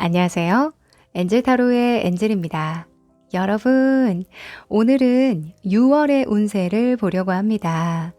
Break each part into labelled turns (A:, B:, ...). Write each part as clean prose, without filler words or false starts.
A: 안녕하세요. 엔젤 타로의 엔젤입니다. 여러분, 오늘은 6월의 운세를 보려고 합니다.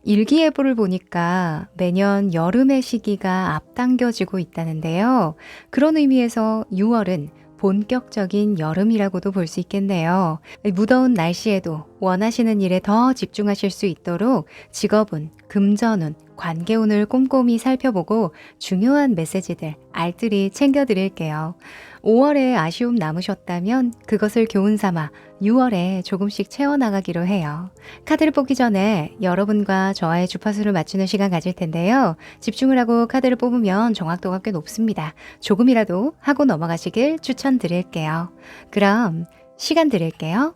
A: 일기예보를 보니까 매년 여름의 시기가 앞당겨지고 있다는데요. 그런 의미에서 6월은 본격적인 여름이라고도 볼 수 있겠네요. 무더운 날씨에도 원하시는 일에 더 집중하실 수 있도록 직업운, 금전운, 관계운을 꼼꼼히 살펴보고 중요한 메시지들 알뜰히 챙겨드릴게요. 5월에 아쉬움 남으셨다면 그것을 교훈 삼아 6월에 조금씩 채워나가기로 해요. 카드를 뽑기 전에 여러분과 저와의 주파수를 맞추는 시간 가질 텐데요. 집중을 하고 카드를 뽑으면 정확도가 꽤 높습니다. 조금이라도 하고 넘어가시길 추천드릴게요. 그럼 시간 드릴게요.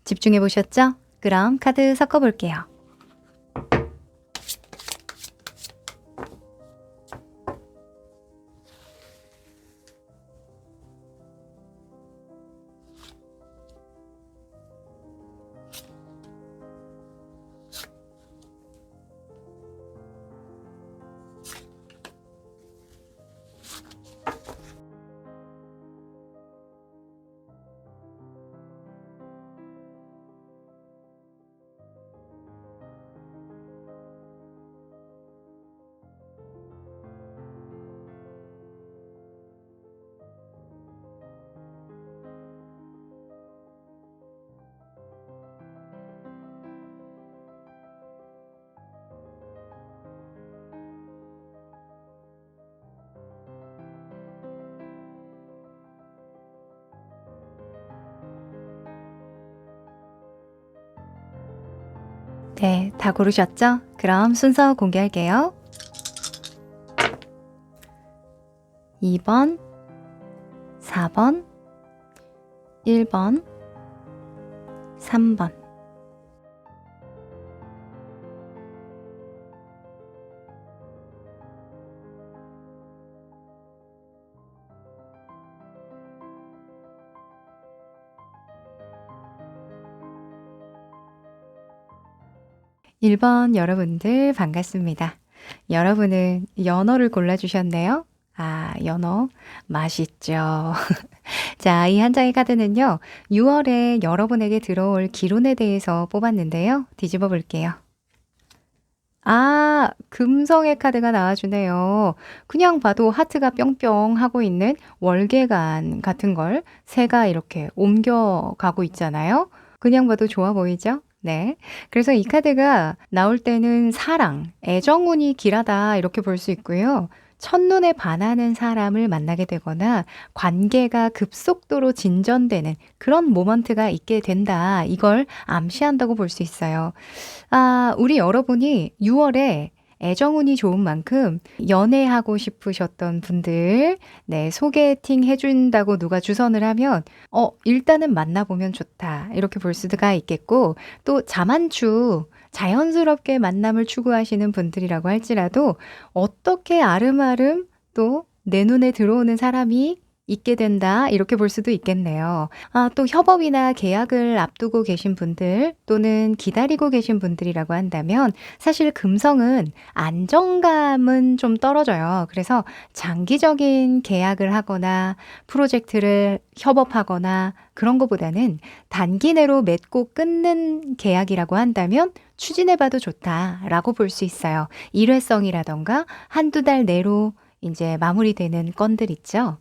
A: 집중해 보셨죠? 그럼 카드 섞어 볼게요. '네, 다 고르셨죠? 그럼 순서 공개할게요. 2번, 4번, 1번, 3번. 1번 여러분들 반갑습니다. 여러분은 연어를 골라주셨네요. 아, 연어 맛있죠. 자, 이 한 장의 카드는요. 6월에 여러분에게 들어올 기론에 대해서 뽑았는데요. 뒤집어 볼게요. 아, 금성의 카드가 나와주네요. 그냥 봐도 하트가 뿅뿅 하고 있는 월계관 같은 걸 새가 이렇게 옮겨가고 있잖아요. 그냥 봐도 좋아 보이죠? 네. 그래서 이 카드가 나올 때는 사랑, 애정운이 길하다 이렇게 볼 수 있고요. 첫눈에 반하는 사람을 만나게 되거나 관계가 급속도로 진전되는 그런 모먼트가 있게 된다. 이걸 암시한다고 볼 수 있어요. 아, 우리 여러분이 6월에 애정운이 좋은 만큼 연애하고 싶으셨던 분들, 네, 소개팅 해준다고 누가 주선을 하면, 일단은 만나보면 좋다. 이렇게 볼 수가 있겠고, 또 자만추, 자연스럽게 만남을 추구하시는 분들이라고 할지라도, 어떻게 아름아름 또 내 눈에 들어오는 사람이 있게 된다. 이렇게 볼 수도 있겠네요. 아, 또 협업이나 계약을 앞두고 계신 분들 또는 기다리고 계신 분들이라고 한다면 사실 금성은 안정감은 좀 떨어져요. 그래서 장기적인 계약을 하거나 프로젝트를 협업하거나 그런 것보다는 단기 내로 맺고 끊는 계약이라고 한다면 추진해봐도 좋다라고 볼 수 있어요. 일회성이라던가 한두 달 내로 이제 마무리되는 건들 있죠.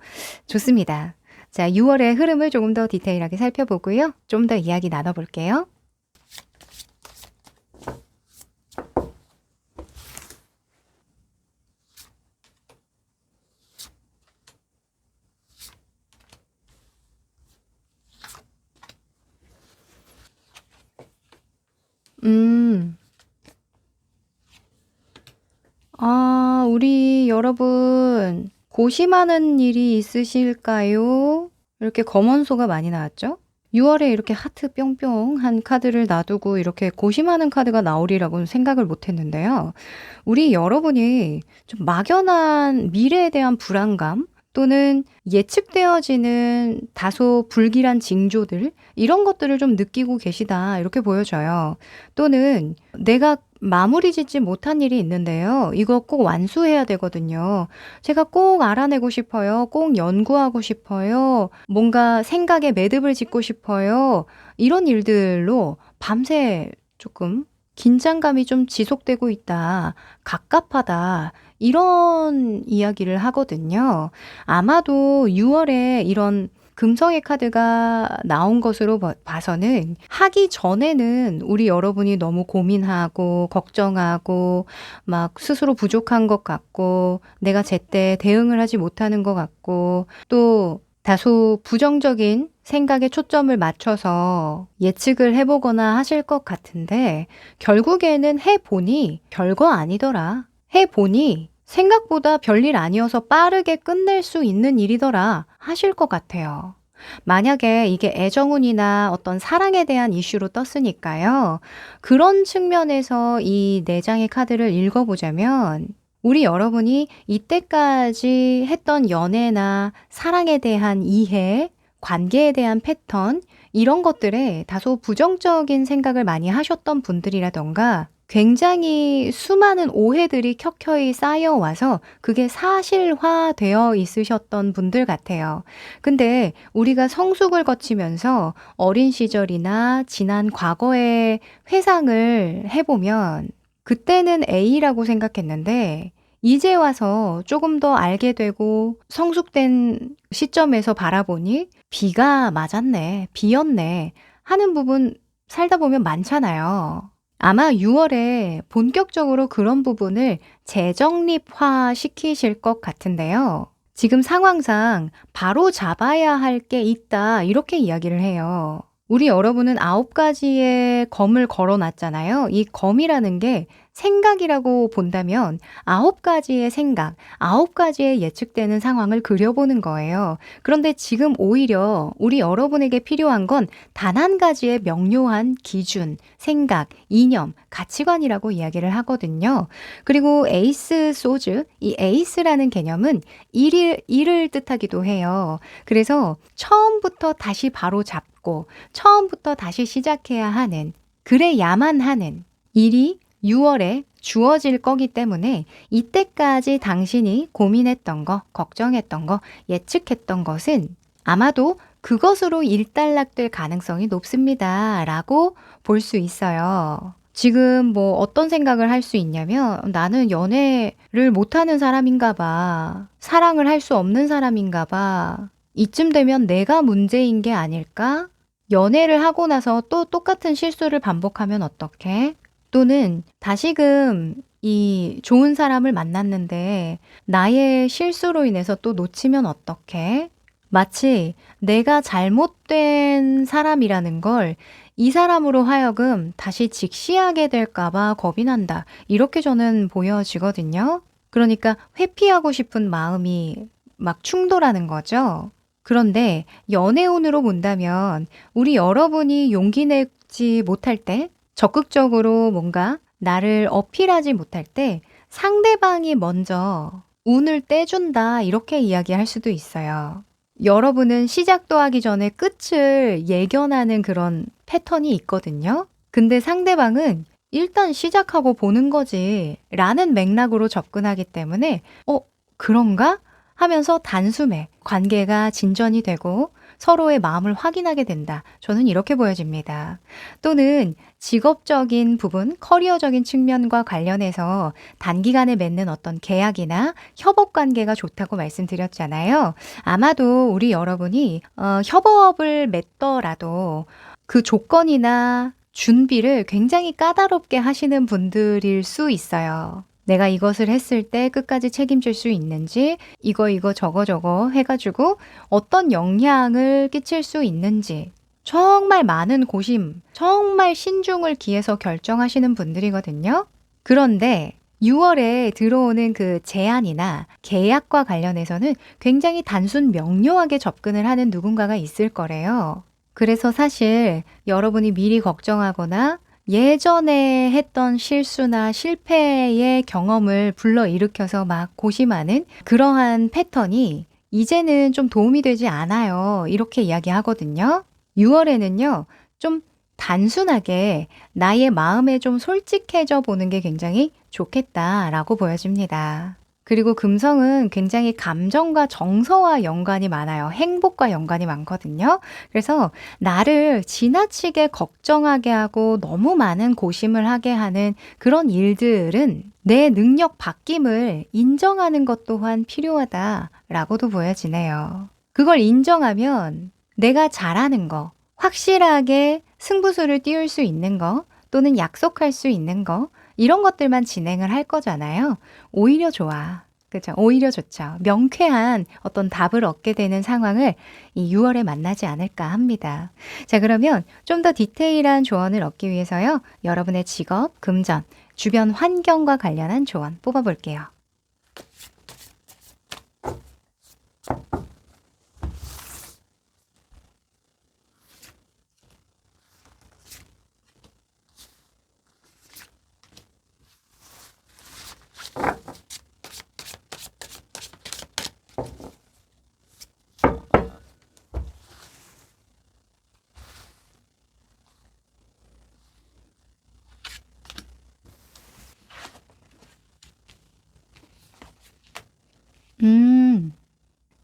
A: 좋습니다. 자, 6월의 흐름을 조금 더 디테일하게 살펴보고요. 좀 더 이야기 나눠볼게요. 우리 여러분, 고심하는 일이 있으실까요? 이렇게 검언소가 많이 나왔죠? 6월에 이렇게 하트 뿅뿅한 카드를 놔두고 이렇게 고심하는 카드가 나오리라고는 생각을 못 했는데요. 우리 여러분이 좀 막연한 미래에 대한 불안감 또는 예측되어지는 다소 불길한 징조들 이런 것들을 좀 느끼고 계시다 이렇게 보여져요. 또는 내가 마무리 짓지 못한 일이 있는데요. 이거 꼭 완수해야 되거든요. 제가 꼭 알아내고 싶어요. 꼭 연구하고 싶어요. 뭔가 생각에 매듭을 짓고 싶어요. 이런 일들로 밤새 조금 긴장감이 좀 지속되고 있다. 갑갑하다. 이런 이야기를 하거든요. 아마도 6월에 이런 금성의 카드가 나온 것으로 봐서는 하기 전에는 우리 여러분이 너무 고민하고 걱정하고 막 스스로 부족한 것 같고 내가 제때 대응을 하지 못하는 것 같고 또 다소 부정적인 생각에 초점을 맞춰서 예측을 해보거나 하실 것 같은데 결국에는 해보니 별거 아니더라. 해보니 생각보다 별일 아니어서 빠르게 끝낼 수 있는 일이더라 하실 것 같아요. 만약에 이게 애정운이나 어떤 사랑에 대한 이슈로 떴으니까요. 그런 측면에서 이 4장의 카드를 읽어보자면 우리 여러분이 이때까지 했던 연애나 사랑에 대한 이해, 관계에 대한 패턴 이런 것들에 다소 부정적인 생각을 많이 하셨던 분들이라던가 굉장히 수많은 오해들이 켜켜이 쌓여와서 그게 사실화되어 있으셨던 분들 같아요. 근데 우리가 성숙을 거치면서 어린 시절이나 지난 과거의 회상을 해보면 그때는 A라고 생각했는데 이제 와서 조금 더 알게 되고 성숙된 시점에서 바라보니 B가 맞았네, B였네 하는 부분 살다 보면 많잖아요. 아마 6월에 본격적으로 그런 부분을 재정립화 시키실 것 같은데요. 지금 상황상 바로 잡아야 할 게 있다 이렇게 이야기를 해요. 우리 여러분은 9가지의 검을 걸어놨잖아요. 이 검이라는 게 생각이라고 본다면 9가지의 생각, 9가지의 예측되는 상황을 그려보는 거예요. 그런데 지금 오히려 우리 여러분에게 필요한 건 단 한 가지의 명료한 기준, 생각, 이념, 가치관이라고 이야기를 하거든요. 그리고 에이스 소즈, 이 에이스라는 개념은 일을 뜻하기도 해요. 그래서 처음부터 다시 바로 잡고 처음부터 다시 시작해야 하는 그래야만 하는 일이 6월에 주어질 거기 때문에 이때까지 당신이 고민했던 거, 걱정했던 거, 예측했던 것은 아마도 그것으로 일단락될 가능성이 높습니다. 라고 볼 수 있어요. 지금 뭐 어떤 생각을 할 수 있냐면 나는 연애를 못하는 사람인가 봐. 사랑을 할 수 없는 사람인가 봐. 이쯤 되면 내가 문제인 게 아닐까? 연애를 하고 나서 또 똑같은 실수를 반복하면 어떡해? 또는 다시금 이 좋은 사람을 만났는데 나의 실수로 인해서 또 놓치면 어떡해? 마치 내가 잘못된 사람이라는 걸 이 사람으로 하여금 다시 직시하게 될까 봐 겁이 난다. 이렇게 저는 보여지거든요. 그러니까 회피하고 싶은 마음이 막 충돌하는 거죠. 그런데 연애운으로 본다면 우리 여러분이 용기 내지 못할 때 적극적으로 뭔가 나를 어필하지 못할 때 상대방이 먼저 운을 떼준다 이렇게 이야기할 수도 있어요. 여러분은 시작도 하기 전에 끝을 예견하는 그런 패턴이 있거든요. 근데 상대방은 일단 시작하고 보는 거지 라는 맥락으로 접근하기 때문에 그런가? 하면서 단숨에 관계가 진전이 되고 서로의 마음을 확인하게 된다. 저는 이렇게 보여집니다. 또는 직업적인 부분, 커리어적인 측면과 관련해서 단기간에 맺는 어떤 계약이나 협업 관계가 좋다고 말씀드렸잖아요. 아마도 우리 여러분이 협업을 맺더라도 그 조건이나 준비를 굉장히 까다롭게 하시는 분들일 수 있어요. 내가 이것을 했을 때 끝까지 책임질 수 있는지, 이거 저거 해가지고 어떤 영향을 끼칠 수 있는지, 정말 많은 고심, 정말 신중을 기해서 결정하시는 분들이거든요. 그런데 6월에 들어오는 그 제안이나 계약과 관련해서는 굉장히 단순 명료하게 접근을 하는 누군가가 있을 거래요. 그래서 사실 여러분이 미리 걱정하거나 예전에 했던 실수나 실패의 경험을 불러일으켜서 막 고심하는 그러한 패턴이 이제는 좀 도움이 되지 않아요. 이렇게 이야기하거든요. 6월에는요, 좀 단순하게 나의 마음에 좀 솔직해져 보는 게 굉장히 좋겠다라고 보여집니다. 그리고 금성은 굉장히 감정과 정서와 연관이 많아요. 행복과 연관이 많거든요. 그래서 나를 지나치게 걱정하게 하고 너무 많은 고심을 하게 하는 그런 일들은 내 능력 바뀜을 인정하는 것 또한 필요하다라고도 보여지네요. 그걸 인정하면 내가 잘하는 거, 확실하게 승부수를 띄울 수 있는 거, 또는 약속할 수 있는 거, 이런 것들만 진행을 할 거잖아요. 오히려 좋아. 그죠? 오히려 좋죠. 명쾌한 어떤 답을 얻게 되는 상황을 이 6월에 만나지 않을까 합니다. 자, 그러면 좀 더 디테일한 조언을 얻기 위해서요. 여러분의 직업, 금전, 주변 환경과 관련한 조언 뽑아볼게요.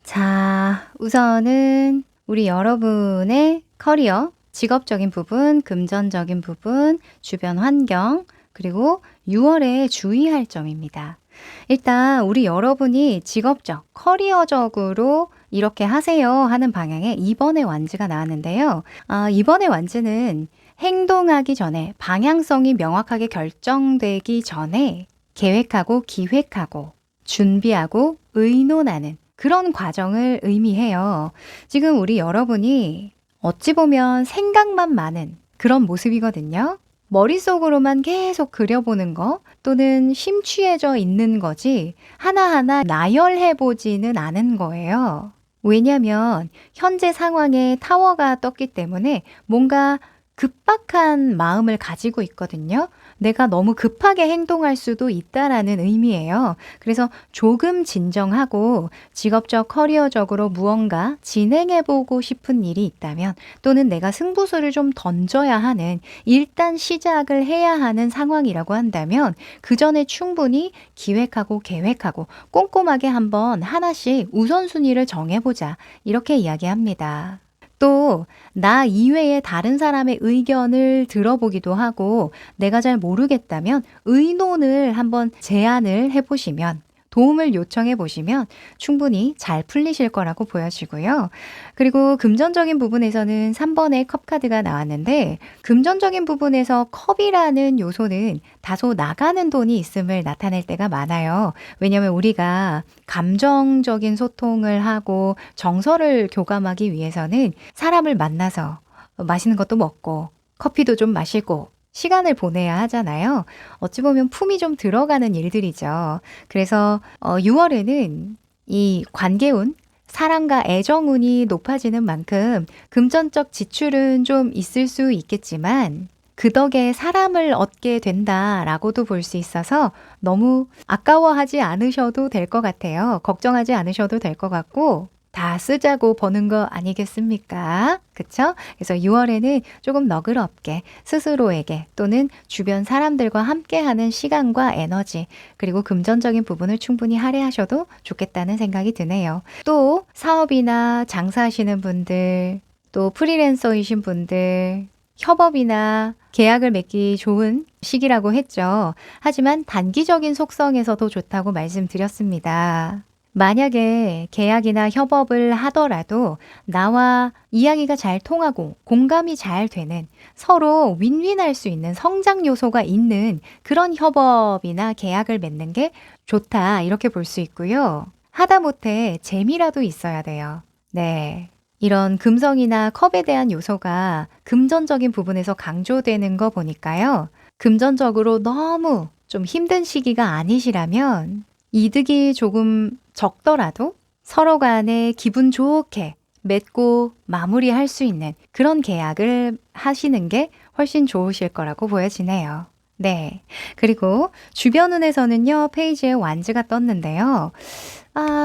A: 자, 우선은 우리 여러분의 커리어, 직업적인 부분, 금전적인 부분, 주변 환경, 그리고 6월에 주의할 점입니다. 일단 우리 여러분이 직업적, 커리어적으로 이렇게 하세요 하는 방향에 2번의 완즈가 나왔는데요. 2번의 완즈는 행동하기 전에, 방향성이 명확하게 결정되기 전에 계획하고 기획하고 준비하고 의논하는 그런 과정을 의미해요. 지금 우리 여러분이 어찌 보면 생각만 많은 그런 모습이거든요. 머릿속으로만 계속 그려보는 거 또는 심취해져 있는 거지 하나하나 나열해보지는 않은 거예요. 왜냐면 현재 상황에 타워가 떴기 때문에 뭔가 급박한 마음을 가지고 있거든요. 내가 너무 급하게 행동할 수도 있다라는 의미예요. 그래서 조금 진정하고 직업적, 커리어적으로 무언가 진행해보고 싶은 일이 있다면 또는 내가 승부수를 좀 던져야 하는 일단 시작을 해야 하는 상황이라고 한다면 그 전에 충분히 기획하고 계획하고 꼼꼼하게 한번 하나씩 우선순위를 정해보자. 이렇게 이야기합니다. 또 나 이외에 다른 사람의 의견을 들어보기도 하고 내가 잘 모르겠다면 의논을 한번 제안을 해보시면 도움을 요청해 보시면 충분히 잘 풀리실 거라고 보여지고요. 그리고 금전적인 부분에서는 3번의 컵 카드가 나왔는데 금전적인 부분에서 컵이라는 요소는 다소 나가는 돈이 있음을 나타낼 때가 많아요. 왜냐하면 우리가 감정적인 소통을 하고 정서를 교감하기 위해서는 사람을 만나서 맛있는 것도 먹고 커피도 좀 마시고 시간을 보내야 하잖아요. 어찌 보면 품이 좀 들어가는 일들이죠. 그래서 6월에는 이 관계운, 사랑과 애정운이 높아지는 만큼 금전적 지출은 좀 있을 수 있겠지만 그 덕에 사람을 얻게 된다라고도 볼 수 있어서 너무 아까워하지 않으셔도 될 것 같아요. 걱정하지 않으셔도 될 것 같고 다 쓰자고 버는 거 아니겠습니까? 그쵸? 그래서 6월에는 조금 너그럽게 스스로에게 또는 주변 사람들과 함께하는 시간과 에너지 그리고 금전적인 부분을 충분히 할애하셔도 좋겠다는 생각이 드네요. 또 사업이나 장사하시는 분들 또 프리랜서이신 분들 협업이나 계약을 맺기 좋은 시기라고 했죠. 하지만 단기적인 속성에서도 좋다고 말씀드렸습니다. 만약에 계약이나 협업을 하더라도 나와 이야기가 잘 통하고 공감이 잘 되는 서로 윈윈할 수 있는 성장 요소가 있는 그런 협업이나 계약을 맺는 게 좋다 이렇게 볼 수 있고요. 하다못해 재미라도 있어야 돼요. 네. 이런 금성이나 컵에 대한 요소가 금전적인 부분에서 강조되는 거 보니까요. 금전적으로 너무 좀 힘든 시기가 아니시라면 이득이 조금 적더라도 서로 간에 기분 좋게 맺고 마무리할 수 있는 그런 계약을 하시는 게 훨씬 좋으실 거라고 보여지네요. 네. 그리고 주변 운에서는요, 페이지에 완즈가 떴는데요.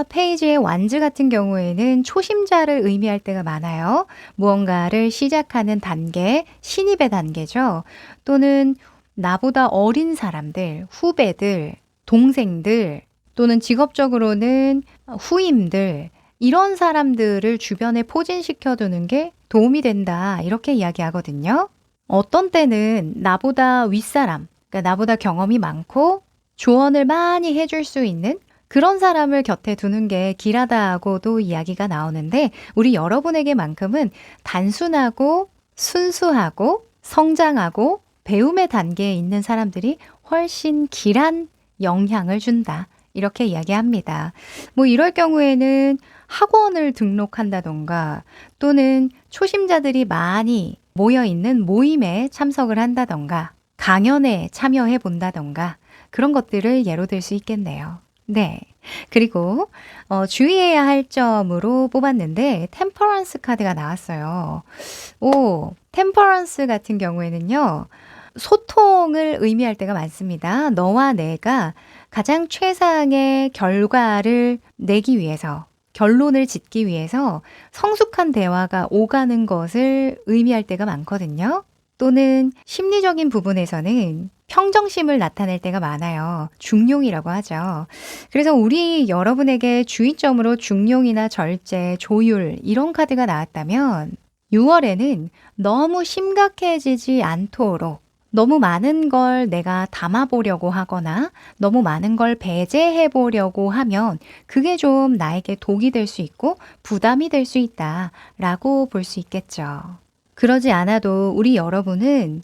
A: 페이지의 완즈 같은 경우에는 초심자를 의미할 때가 많아요. 무언가를 시작하는 단계, 신입의 단계죠. 또는 나보다 어린 사람들, 후배들, 동생들, 또는 직업적으로는 후임들, 이런 사람들을 주변에 포진시켜 두는 게 도움이 된다. 이렇게 이야기하거든요. 어떤 때는 나보다 윗사람, 그러니까 나보다 경험이 많고 조언을 많이 해줄 수 있는 그런 사람을 곁에 두는 게 길하다고도 이야기가 나오는데 우리 여러분에게만큼은 단순하고 순수하고 성장하고 배움의 단계에 있는 사람들이 훨씬 길한 영향을 준다. 이렇게 이야기합니다. 뭐 이럴 경우에는 학원을 등록한다던가 또는 초심자들이 많이 모여있는 모임에 참석을 한다던가 강연에 참여해 본다던가 그런 것들을 예로 들 수 있겠네요. 네. 그리고 주의해야 할 점으로 뽑았는데 템퍼런스 카드가 나왔어요. 템퍼런스 같은 경우에는요. 소통을 의미할 때가 많습니다. 너와 내가 가장 최상의 결과를 내기 위해서 결론을 짓기 위해서 성숙한 대화가 오가는 것을 의미할 때가 많거든요. 또는 심리적인 부분에서는 평정심을 나타낼 때가 많아요. 중용이라고 하죠. 그래서 우리 여러분에게 주의점으로 중용이나 절제, 조율 이런 카드가 나왔다면 6월에는 너무 심각해지지 않도록 너무 많은 걸 내가 담아보려고 하거나 너무 많은 걸 배제해 보려고 하면 그게 좀 나에게 독이 될 수 있고 부담이 될 수 있다라고 볼 수 있겠죠. 그러지 않아도 우리 여러분은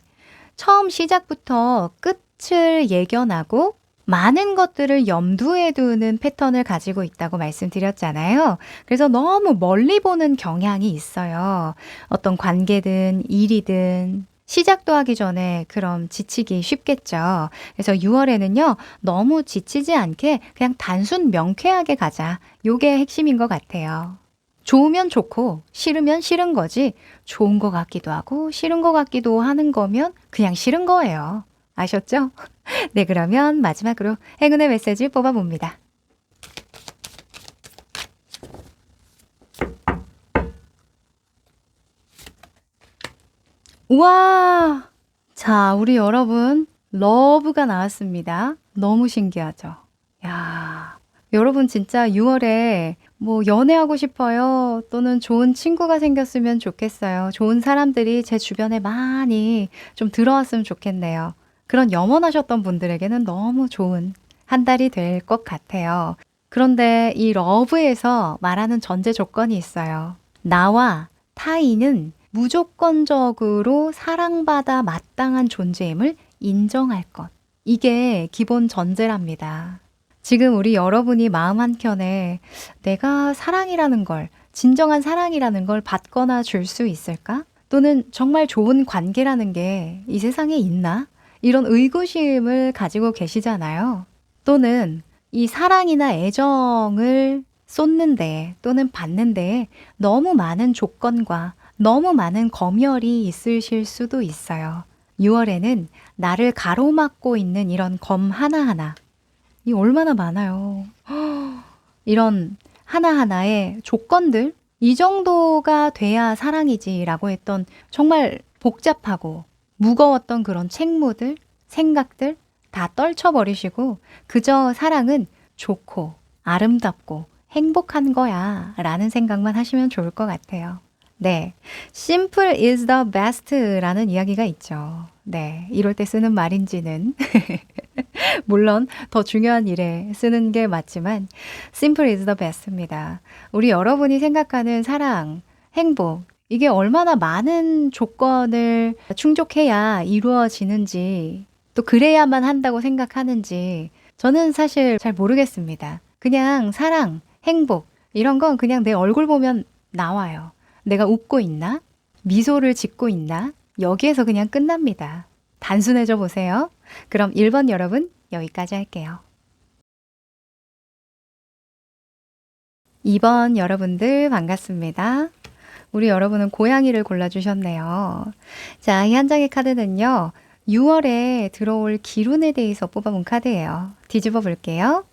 A: 처음 시작부터 끝을 예견하고 많은 것들을 염두에 두는 패턴을 가지고 있다고 말씀드렸잖아요. 그래서 너무 멀리 보는 경향이 있어요. 어떤 관계든 일이든 시작도 하기 전에 그럼 지치기 쉽겠죠. 그래서 6월에는요, 너무 지치지 않게 그냥 단순 명쾌하게 가자. 요게 핵심인 것 같아요. 좋으면 좋고 싫으면 싫은 거지 좋은 것 같기도 하고 싫은 것 같기도 하는 거면 그냥 싫은 거예요. 아셨죠? 네, 그러면 마지막으로 행운의 메시지 뽑아봅니다. 우와! 자, 우리 여러분 러브가 나왔습니다. 너무 신기하죠? 야, 여러분 진짜 6월에 뭐 연애하고 싶어요. 또는 좋은 친구가 생겼으면 좋겠어요. 좋은 사람들이 제 주변에 많이 좀 들어왔으면 좋겠네요. 그런 염원하셨던 분들에게는 너무 좋은 한 달이 될 것 같아요. 그런데 이 러브에서 말하는 전제 조건이 있어요. 나와 타인은 무조건적으로 사랑받아 마땅한 존재임을 인정할 것. 이게 기본 전제랍니다. 지금 우리 여러분이 마음 한켠에 내가 사랑이라는 걸, 진정한 사랑이라는 걸 받거나 줄 수 있을까? 또는 정말 좋은 관계라는 게 이 세상에 있나? 이런 의구심을 가지고 계시잖아요. 또는 이 사랑이나 애정을 쏟는데 또는 받는데 너무 많은 조건과 너무 많은 검열이 있으실 수도 있어요. 6월에는 나를 가로막고 있는 이런 검 하나하나 이 얼마나 많아요. 이런 하나하나의 조건들, 이 정도가 돼야 사랑이지라고 했던 정말 복잡하고 무거웠던 그런 책무들, 생각들 다 떨쳐버리시고 그저 사랑은 좋고 아름답고 행복한 거야 라는 생각만 하시면 좋을 것 같아요. 네, simple is the best 라는 이야기가 있죠. 네, 이럴 때 쓰는 말인지는 물론 더 중요한 일에 쓰는 게 맞지만 simple is the best입니다. 우리 여러분이 생각하는 사랑, 행복 이게 얼마나 많은 조건을 충족해야 이루어지는지 또 그래야만 한다고 생각하는지 저는 사실 잘 모르겠습니다. 그냥 사랑, 행복 이런 건 그냥 내 얼굴 보면 나와요. 내가 웃고 있나? 미소를 짓고 있나? 여기에서 그냥 끝납니다. 단순해져 보세요. 그럼 1번 여러분 여기까지 할게요. 2번 여러분들 반갑습니다. 우리 여러분은 고양이를 골라주셨네요. 자, 이 한 장의 카드는요. 6월에 들어올 기운에 대해서 뽑아본 카드예요. 뒤집어 볼게요.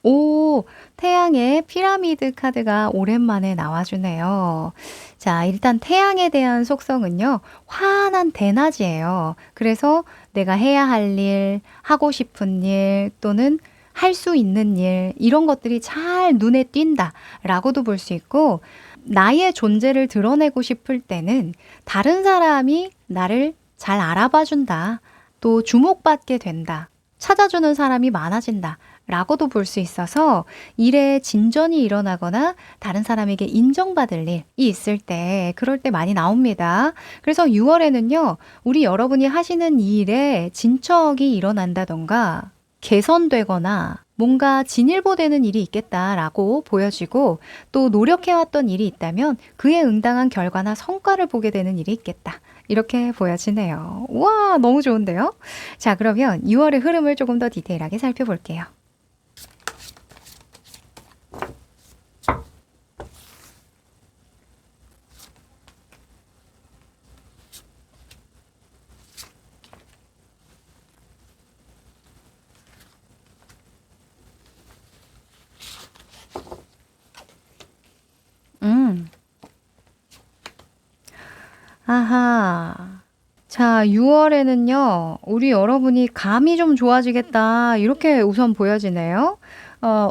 A: 오, 태양의 피라미드 카드가 오랜만에 나와주네요. 자, 일단 태양에 대한 속성은요, 환한 대낮이에요. 그래서 내가 해야 할 일, 하고 싶은 일, 또는 할 수 있는 일, 이런 것들이 잘 눈에 띈다 라고도 볼 수 있고, 나의 존재를 드러내고 싶을 때는 다른 사람이 나를 잘 알아봐 준다. 또 주목받게 된다. 찾아주는 사람이 많아진다. 라고도 볼 수 있어서 일에 진전이 일어나거나 다른 사람에게 인정받을 일이 있을 때 그럴 때 많이 나옵니다. 그래서 6월에는요. 우리 여러분이 하시는 일에 진척이 일어난다던가 개선되거나 뭔가 진일보되는 일이 있겠다라고 보여지고 또 노력해왔던 일이 있다면 그에 응당한 결과나 성과를 보게 되는 일이 있겠다. 이렇게 보여지네요. 와, 너무 좋은데요? 자, 그러면 6월의 흐름을 조금 더 디테일하게 살펴볼게요. 아하. 자, 6월에는요, 우리 여러분이 감이 좀 좋아지겠다. 이렇게 우선 보여지네요.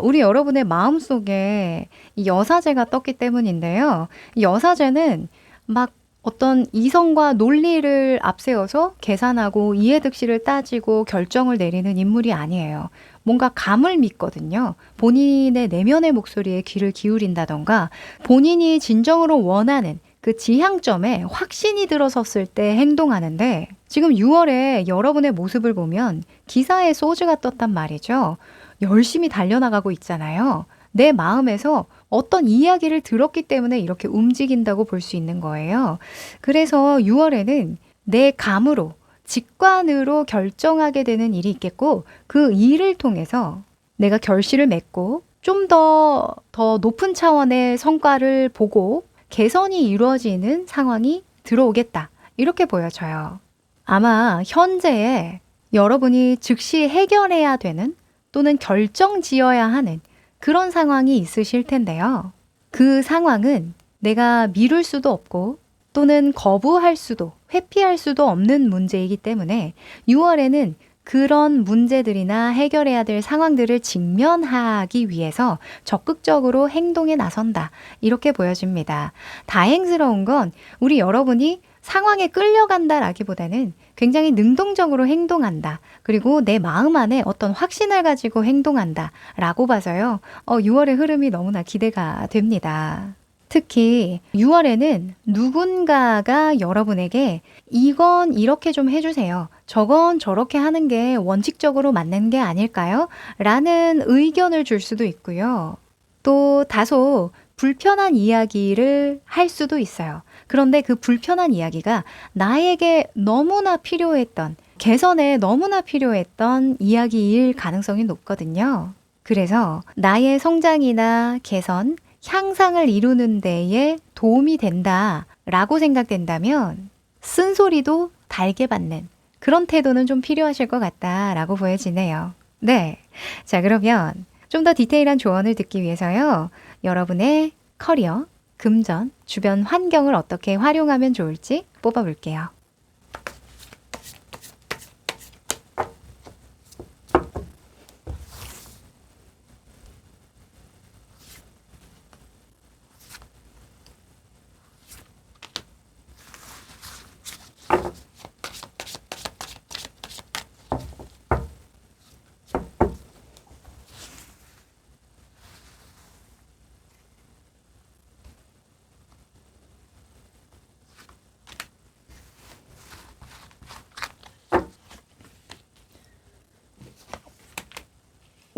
A: 우리 여러분의 마음속에 이 여사제가 떴기 때문인데요. 이 여사제는 막 어떤 이성과 논리를 앞세워서 계산하고 이해득실을 따지고 결정을 내리는 인물이 아니에요. 뭔가 감을 믿거든요. 본인의 내면의 목소리에 귀를 기울인다던가 본인이 진정으로 원하는 그 지향점에 확신이 들어섰을 때 행동하는데 지금 6월에 여러분의 모습을 보면 기사에 소주가 떴단 말이죠. 열심히 달려나가고 있잖아요. 내 마음에서 어떤 이야기를 들었기 때문에 이렇게 움직인다고 볼 수 있는 거예요. 그래서 6월에는 내 감으로 직관으로 결정하게 되는 일이 있겠고 그 일을 통해서 내가 결실을 맺고 좀 더 높은 차원의 성과를 보고 개선이 이루어지는 상황이 들어오겠다. 이렇게 보여져요. 아마 현재에 여러분이 즉시 해결해야 되는 또는 결정 지어야 하는 그런 상황이 있으실 텐데요. 그 상황은 내가 미룰 수도 없고 또는 거부할 수도 회피할 수도 없는 문제이기 때문에 6월에는 그런 문제들이나 해결해야 될 상황들을 직면하기 위해서 적극적으로 행동에 나선다. 이렇게 보여집니다. 다행스러운 건 우리 여러분이 상황에 끌려간다라기보다는 굉장히 능동적으로 행동한다. 그리고 내 마음 안에 어떤 확신을 가지고 행동한다. 라고 봐서요. 6월의 흐름이 너무나 기대가 됩니다. 특히 6월에는 누군가가 여러분에게 이건 이렇게 좀 해주세요. 저건 저렇게 하는 게 원칙적으로 맞는 게 아닐까요? 라는 의견을 줄 수도 있고요. 또 다소 불편한 이야기를 할 수도 있어요. 그런데 그 불편한 이야기가 나에게 너무나 필요했던, 개선에 너무나 필요했던 이야기일 가능성이 높거든요. 그래서 나의 성장이나 개선, 향상을 이루는 데에 도움이 된다라고 생각된다면 쓴소리도 달게 받는 그런 태도는 좀 필요하실 것 같다라고 보여지네요. 네. 자, 그러면 좀 더 디테일한 조언을 듣기 위해서요. 여러분의 커리어, 금전, 주변 환경을 어떻게 활용하면 좋을지 뽑아볼게요.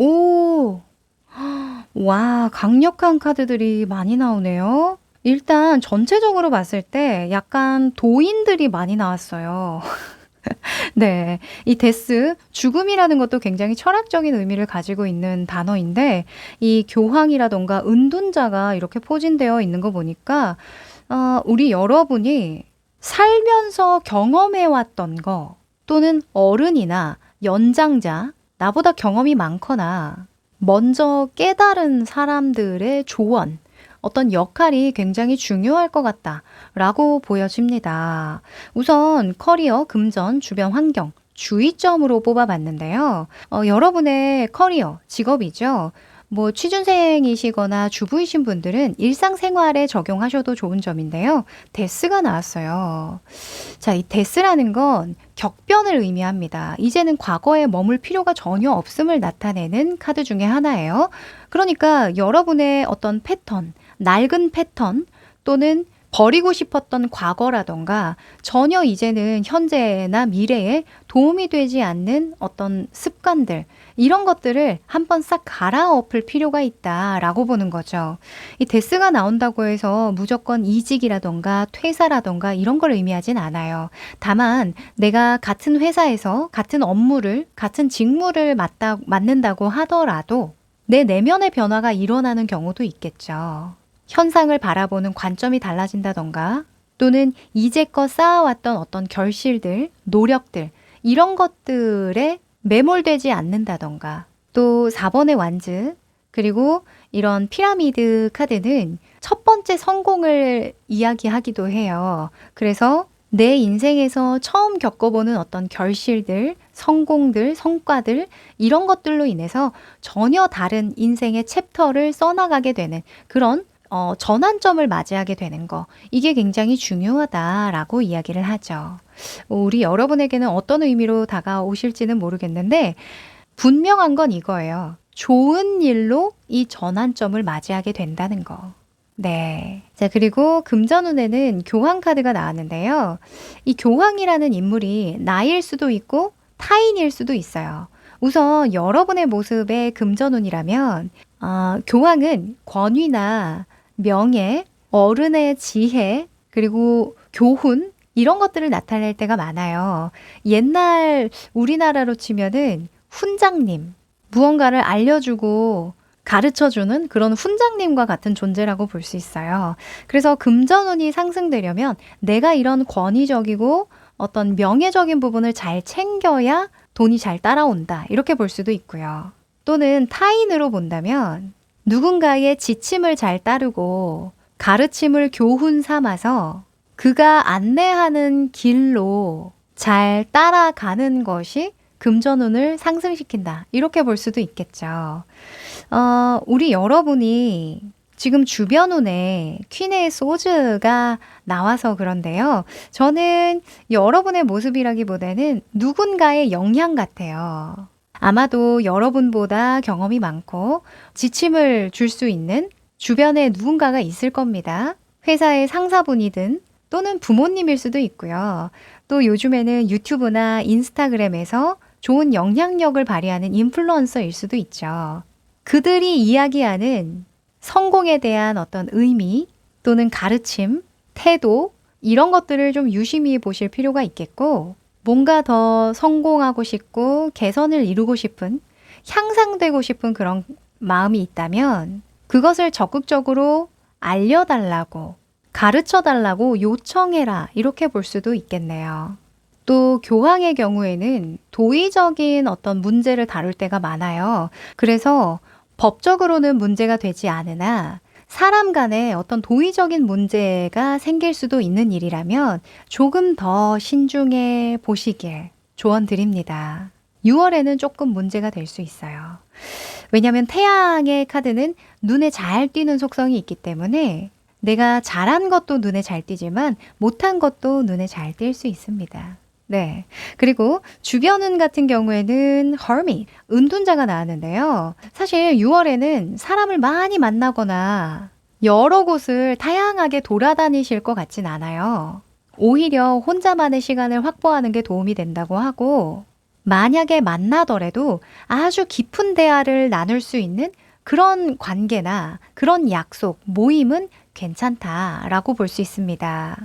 A: 오! 와, 강력한 카드들이 많이 나오네요. 일단 전체적으로 봤을 때 약간 도인들이 많이 나왔어요. 네. 이 데스, 죽음이라는 것도 굉장히 철학적인 의미를 가지고 있는 단어인데, 이 교황이라던가 은둔자가 이렇게 포진되어 있는 거 보니까, 우리 여러분이 살면서 경험해왔던 거, 또는 어른이나 연장자, 나보다 경험이 많거나, 먼저 깨달은 사람들의 조언, 어떤 역할이 굉장히 중요할 것 같다라고 보여집니다. 우선 커리어, 금전, 주변 환경, 주의점으로 뽑아봤는데요. 여러분의 커리어, 직업이죠. 뭐 취준생이시거나 주부이신 분들은 일상생활에 적용하셔도 좋은 점인데요. 데스가 나왔어요. 자, 이 데스라는 건 격변을 의미합니다. 이제는 과거에 머물 필요가 전혀 없음을 나타내는 카드 중에 하나예요. 그러니까 여러분의 어떤 패턴, 낡은 패턴 또는 버리고 싶었던 과거라던가 전혀 이제는 현재나 미래에 도움이 되지 않는 어떤 습관들, 이런 것들을 한번 싹 갈아엎을 필요가 있다라고 보는 거죠. 이 데스가 나온다고 해서 무조건 이직이라던가 퇴사라던가 이런 걸 의미하진 않아요. 다만 내가 같은 회사에서 같은 업무를, 같은 직무를 맡는다고 하더라도 내 내면의 변화가 일어나는 경우도 있겠죠. 현상을 바라보는 관점이 달라진다던가 또는 이제껏 쌓아왔던 어떤 결실들, 노력들, 이런 것들에 매몰되지 않는다던가, 또 4번의 완즈, 그리고 이런 피라미드 카드는 첫 번째 성공을 이야기하기도 해요. 그래서 내 인생에서 처음 겪어보는 어떤 결실들, 성공들, 성과들, 이런 것들로 인해서 전혀 다른 인생의 챕터를 써나가게 되는 그런 전환점을 맞이하게 되는 거, 이게 굉장히 중요하다라고 이야기를 하죠. 우리 여러분에게는 어떤 의미로 다가오실지는 모르겠는데 분명한 건 이거예요. 좋은 일로 이 전환점을 맞이하게 된다는 거. 네. 자, 그리고 금전운에는 교황 카드가 나왔는데요. 이 교황이라는 인물이 나일 수도 있고 타인일 수도 있어요. 우선 여러분의 모습의 금전운이라면 교황은 권위나 명예, 어른의 지혜, 그리고 교훈, 이런 것들을 나타낼 때가 많아요. 옛날 우리나라로 치면은 훈장님, 무언가를 알려주고 가르쳐주는 그런 훈장님과 같은 존재라고 볼 수 있어요. 그래서 금전운이 상승되려면 내가 이런 권위적이고 어떤 명예적인 부분을 잘 챙겨야 돈이 잘 따라온다, 이렇게 볼 수도 있고요. 또는 타인으로 본다면 누군가의 지침을 잘 따르고 가르침을 교훈 삼아서 그가 안내하는 길로 잘 따라가는 것이 금전운을 상승시킨다, 이렇게 볼 수도 있겠죠. 우리 여러분이 지금 주변운에 퀸의 소즈가 나와서 그런데요. 저는 여러분의 모습이라기보다는 누군가의 영향 같아요. 아마도 여러분보다 경험이 많고 지침을 줄 수 있는 주변에 누군가가 있을 겁니다. 회사의 상사분이든 또는 부모님일 수도 있고요. 또 요즘에는 유튜브나 인스타그램에서 좋은 영향력을 발휘하는 인플루언서일 수도 있죠. 그들이 이야기하는 성공에 대한 어떤 의미 또는 가르침, 태도, 이런 것들을 좀 유심히 보실 필요가 있겠고, 뭔가 더 성공하고 싶고 개선을 이루고 싶은, 향상되고 싶은 그런 마음이 있다면 그것을 적극적으로 알려달라고, 가르쳐달라고 요청해라, 이렇게 볼 수도 있겠네요. 또 교황의 경우에는 도의적인 어떤 문제를 다룰 때가 많아요. 그래서 법적으로는 문제가 되지 않으나 사람 간에 어떤 도의적인 문제가 생길 수도 있는 일이라면 조금 더 신중해 보시길 조언드립니다. 6월에는 조금 문제가 될 수 있어요. 왜냐하면 태양의 카드는 눈에 잘 띄는 속성이 있기 때문에 내가 잘한 것도 눈에 잘 띄지만 못한 것도 눈에 잘 띌 수 있습니다. 네. 그리고 주변운 같은 경우에는 Hermit, 은둔자가 나왔는데요. 사실 6월에는 사람을 많이 만나거나 여러 곳을 다양하게 돌아다니실 것 같진 않아요. 오히려 혼자만의 시간을 확보하는 게 도움이 된다고 하고, 만약에 만나더라도 아주 깊은 대화를 나눌 수 있는 그런 관계나 그런 약속, 모임은 괜찮다라고 볼 수 있습니다.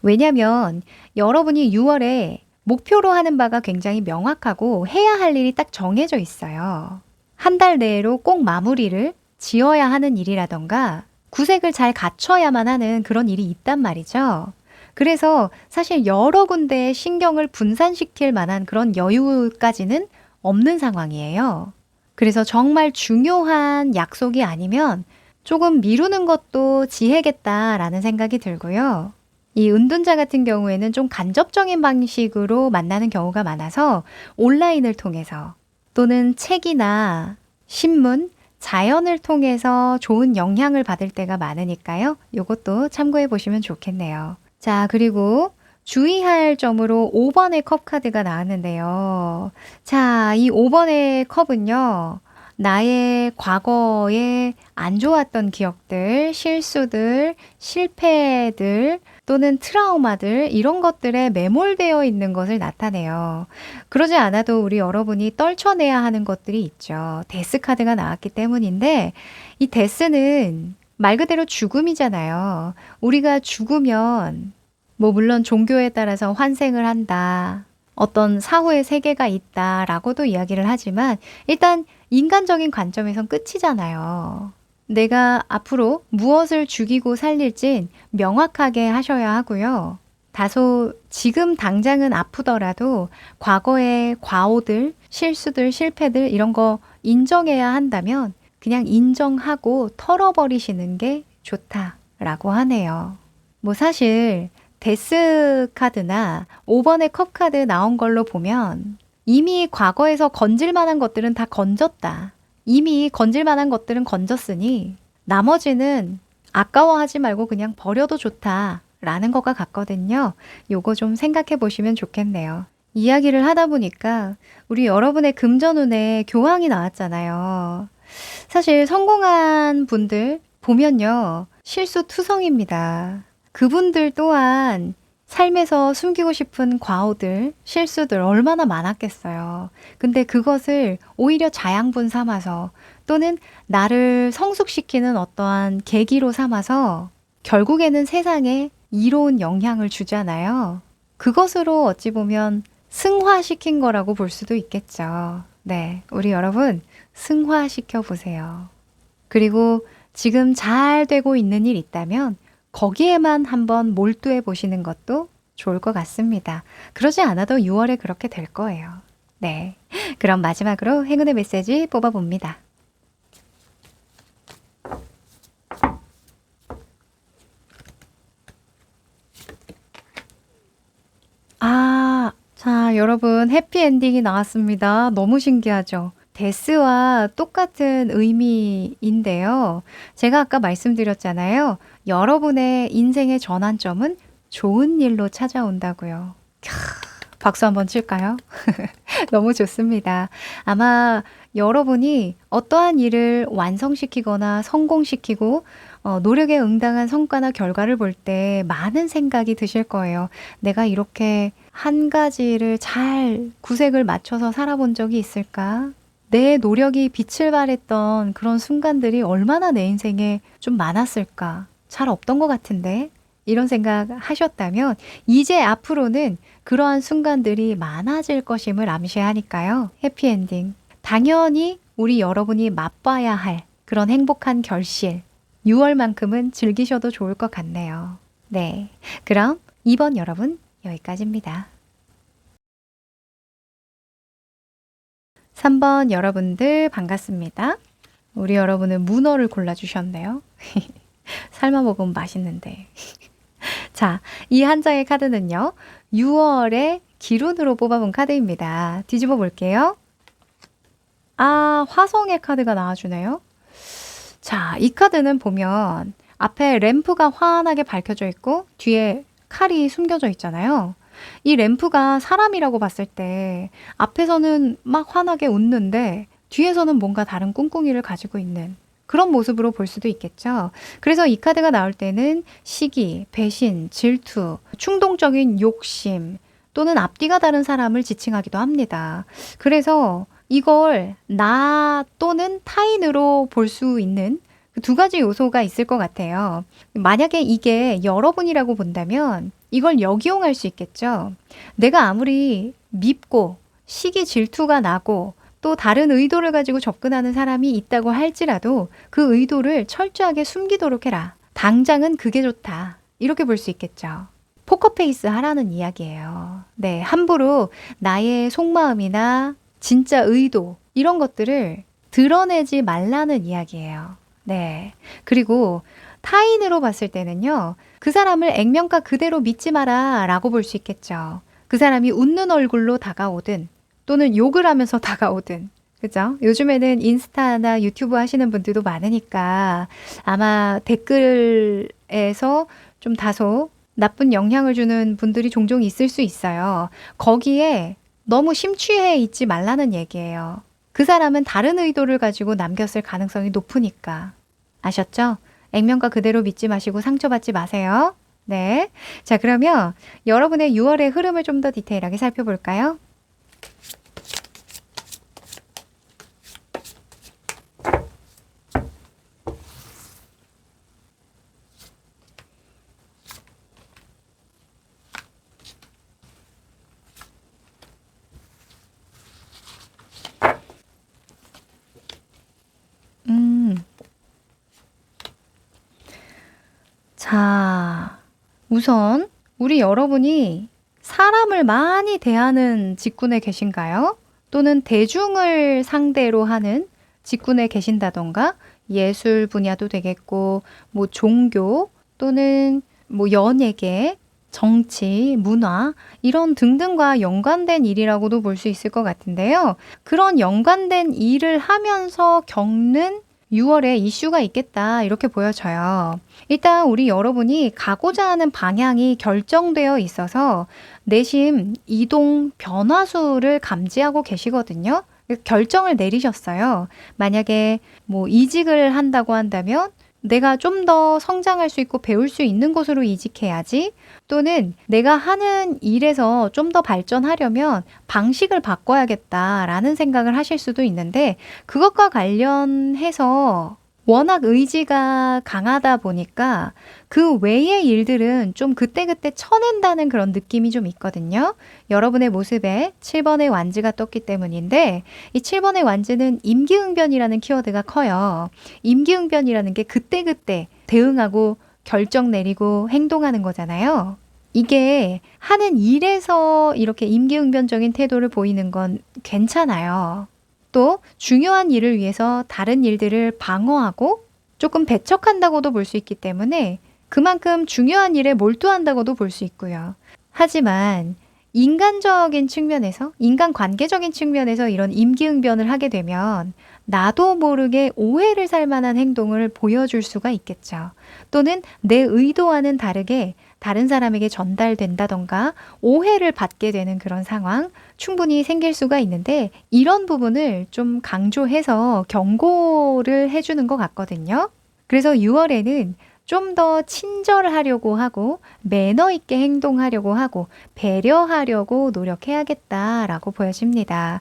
A: 왜냐면 여러분이 6월에 목표로 하는 바가 굉장히 명확하고 해야 할 일이 딱 정해져 있어요. 한 달 내로 꼭 마무리를 지어야 하는 일이라던가 구색을 잘 갖춰야만 하는 그런 일이 있단 말이죠. 그래서 사실 여러 군데에 신경을 분산시킬 만한 그런 여유까지는 없는 상황이에요. 그래서 정말 중요한 약속이 아니면 조금 미루는 것도 지혜겠다라는 생각이 들고요. 이 은둔자 같은 경우에는 좀 간접적인 방식으로 만나는 경우가 많아서 온라인을 통해서 또는 책이나 신문, 자연을 통해서 좋은 영향을 받을 때가 많으니까요. 이것도 참고해 보시면 좋겠네요. 자, 그리고 주의할 점으로 5번의 컵 카드가 나왔는데요. 자, 이 5번의 컵은요. 나의 과거에 안 좋았던 기억들, 실수들, 실패들, 또는 트라우마들 이런 것들에 매몰되어 있는 것을 나타내요. 그러지 않아도 우리 여러분이 떨쳐내야 하는 것들이 있죠. 데스 카드가 나왔기 때문인데 이 데스는 말 그대로 죽음이잖아요. 우리가 죽으면 뭐 물론 종교에 따라서 환생을 한다. 어떤 사후의 세계가 있다라고도 이야기를 하지만 일단 인간적인 관점에선 끝이잖아요. 내가 앞으로 무엇을 죽이고 살릴진 명확하게 하셔야 하고요. 다소 지금 당장은 아프더라도 과거의 과오들, 실수들, 실패들 이런 거 인정해야 한다면 그냥 인정하고 털어버리시는 게 좋다라고 하네요. 뭐 사실 데스 카드나 5번의 컵 카드 나온 걸로 보면 이미 과거에서 건질 만한 것들은 다 건졌다. 이미 건질 만한 것들은 건졌으니 나머지는 아까워하지 말고 그냥 버려도 좋다라는 것과 같거든요. 요거 좀 생각해 보시면 좋겠네요. 이야기를 하다 보니까 우리 여러분의 금전운에 교황이 나왔잖아요. 사실 성공한 분들 보면요. 실수투성입니다. 그분들 또한 삶에서 숨기고 싶은 과오들, 실수들 얼마나 많았겠어요. 근데 그것을 오히려 자양분 삼아서 또는 나를 성숙시키는 어떠한 계기로 삼아서 결국에는 세상에 이로운 영향을 주잖아요. 그것으로 어찌 보면 승화시킨 거라고 볼 수도 있겠죠. 네, 우리 여러분 승화시켜 보세요. 그리고 지금 잘 되고 있는 일 있다면 거기에만 한번 몰두해 보시는 것도 좋을 것 같습니다. 그러지 않아도 6월에 그렇게 될 거예요. 네. 그럼 마지막으로 행운의 메시지 뽑아봅니다. 자, 여러분 해피엔딩이 나왔습니다. 너무 신기하죠? 데스와 똑같은 의미인데요. 제가 아까 말씀드렸잖아요. 여러분의 인생의 전환점은 좋은 일로 찾아온다고요. 박수 한번 칠까요? 너무 좋습니다. 아마 여러분이 어떠한 일을 완성시키거나 성공시키고 노력에 응당한 성과나 결과를 볼 때 많은 생각이 드실 거예요. 내가 이렇게 한 가지를 잘 구색을 맞춰서 살아본 적이 있을까? 내 노력이 빛을 발했던 그런 순간들이 얼마나 내 인생에 좀 많았을까? 잘 없던 것 같은데? 이런 생각 하셨다면 이제 앞으로는 그러한 순간들이 많아질 것임을 암시하니까요. 해피엔딩. 당연히 우리 여러분이 맛봐야 할 그런 행복한 결실 6월만큼은 즐기셔도 좋을 것 같네요. 네, 그럼 2번 여러분 여기까지입니다. 3번 여러분들 반갑습니다. 우리 여러분은 문어를 골라주셨네요. 삶아 먹으면 맛있는데. 자, 이 한 장의 카드는요. 6월의 기운으로 뽑아본 카드입니다. 뒤집어 볼게요. 아, 화성의 카드가 나와주네요. 자, 이 카드는 보면 앞에 램프가 환하게 밝혀져 있고 뒤에 칼이 숨겨져 있잖아요. 이 램프가 사람이라고 봤을 때 앞에서는 막 환하게 웃는데 뒤에서는 뭔가 다른 꿍꿍이를 가지고 있는 그런 모습으로 볼 수도 있겠죠. 그래서 이 카드가 나올 때는 시기, 배신, 질투, 충동적인 욕심 또는 앞뒤가 다른 사람을 지칭하기도 합니다. 그래서 이걸 나 또는 타인으로 볼 수 있는 그 두 가지 요소가 있을 것 같아요. 만약에 이게 여러분이라고 본다면 이걸 역이용할 수 있겠죠. 내가 아무리 밉고 시기 질투가 나고 또 다른 의도를 가지고 접근하는 사람이 있다고 할지라도 그 의도를 철저하게 숨기도록 해라. 당장은 그게 좋다. 이렇게 볼 수 있겠죠. 포커페이스 하라는 이야기예요. 네, 함부로 나의 속마음이나 진짜 의도 이런 것들을 드러내지 말라는 이야기예요. 네. 그리고 타인으로 봤을 때는요. 그 사람을 액면가 그대로 믿지 마라 라고 볼 수 있겠죠. 그 사람이 웃는 얼굴로 다가오든 또는 욕을 하면서 다가오든 그죠? 요즘에는 인스타나 유튜브 하시는 분들도 많으니까 아마 댓글에서 좀 다소 나쁜 영향을 주는 분들이 종종 있을 수 있어요. 거기에 너무 심취해 있지 말라는 얘기예요. 그 사람은 다른 의도를 가지고 남겼을 가능성이 높으니까. 아셨죠? 액면가 그대로 믿지 마시고 상처받지 마세요. 네. 자, 그러면 여러분의 6월의 흐름을 좀 더 디테일하게 살펴볼까요? 자, 우선 우리 여러분이 사람을 많이 대하는 직군에 계신가요? 또는 대중을 상대로 하는 직군에 계신다던가 예술 분야도 되겠고 뭐 종교 또는 뭐 연예계, 정치, 문화 이런 등등과 연관된 일이라고도 볼 수 있을 것 같은데요. 그런 연관된 일을 하면서 겪는 6월에 이슈가 있겠다 이렇게 보여져요. 일단 우리 여러분이 가고자 하는 방향이 결정되어 있어서 내심 이동 변화수를 감지하고 계시거든요. 결정을 내리셨어요. 만약에 뭐 이직을 한다고 한다면 내가 좀 더 성장할 수 있고 배울 수 있는 곳으로 이직해야지. 또는 내가 하는 일에서 좀 더 발전하려면 방식을 바꿔야겠다라는 생각을 하실 수도 있는데 그것과 관련해서 워낙 의지가 강하다 보니까 그 외의 일들은 좀 그때그때 쳐낸다는 그런 느낌이 좀 있거든요. 여러분의 모습에 7번의 완즈가 떴기 때문인데 이 7번의 완즈는 임기응변이라는 키워드가 커요. 임기응변이라는 게 그때그때 대응하고 결정 내리고 행동하는 거잖아요. 이게 하는 일에서 이렇게 임기응변적인 태도를 보이는 건 괜찮아요. 또 중요한 일을 위해서 다른 일들을 방어하고 조금 배척한다고도 볼 수 있기 때문에 그만큼 중요한 일에 몰두한다고도 볼 수 있고요. 하지만 인간적인 측면에서, 인간관계적인 측면에서 이런 임기응변을 하게 되면 나도 모르게 오해를 살 만한 행동을 보여줄 수가 있겠죠. 또는 내 의도와는 다르게 다른 사람에게 전달된다던가 오해를 받게 되는 그런 상황 충분히 생길 수가 있는데 이런 부분을 좀 강조해서 경고를 해주는 것 같거든요. 그래서 6월에는 좀 더 친절하려고 하고 매너 있게 행동하려고 하고 배려하려고 노력해야겠다라고 보여집니다.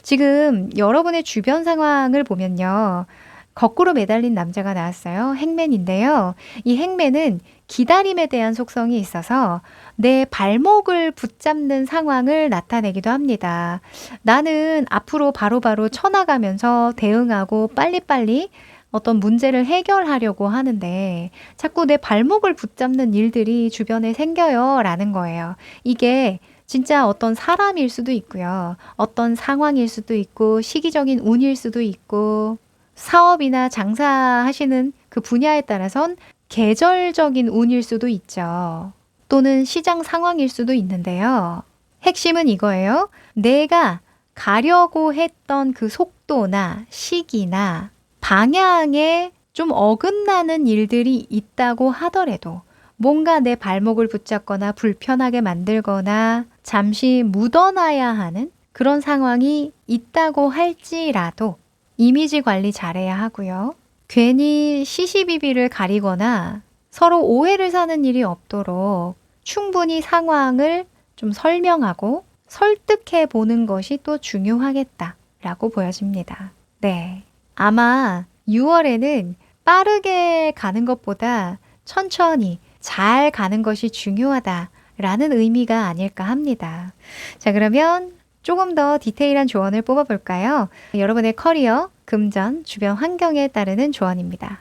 A: 지금 여러분의 주변 상황을 보면요. 거꾸로 매달린 남자가 나왔어요. 행맨인데요. 이 행맨은 기다림에 대한 속성이 있어서 내 발목을 붙잡는 상황을 나타내기도 합니다. 나는 앞으로 바로바로 쳐나가면서 대응하고 빨리빨리 어떤 문제를 해결하려고 하는데 자꾸 내 발목을 붙잡는 일들이 주변에 생겨요 라는 거예요. 이게 진짜 어떤 사람일 수도 있고요. 어떤 상황일 수도 있고 시기적인 운일 수도 있고 사업이나 장사하시는 그 분야에 따라선 계절적인 운일 수도 있죠. 또는 시장 상황일 수도 있는데요. 핵심은 이거예요. 내가 가려고 했던 그 속도나 시기나 방향에 좀 어긋나는 일들이 있다고 하더라도 뭔가 내 발목을 붙잡거나 불편하게 만들거나 잠시 묻어놔야 하는 그런 상황이 있다고 할지라도 이미지 관리 잘해야 하고요. 괜히 시시비비를 가리거나 서로 오해를 사는 일이 없도록 충분히 상황을 좀 설명하고 설득해 보는 것이 또 중요하겠다라고 보여집니다. 네. 아마 6월에는 빠르게 가는 것보다 천천히 잘 가는 것이 중요하다라는 의미가 아닐까 합니다. 자, 그러면 조금 더 디테일한 조언을 뽑아볼까요? 여러분의 커리어, 금전, 주변 환경에 따르는 조언입니다.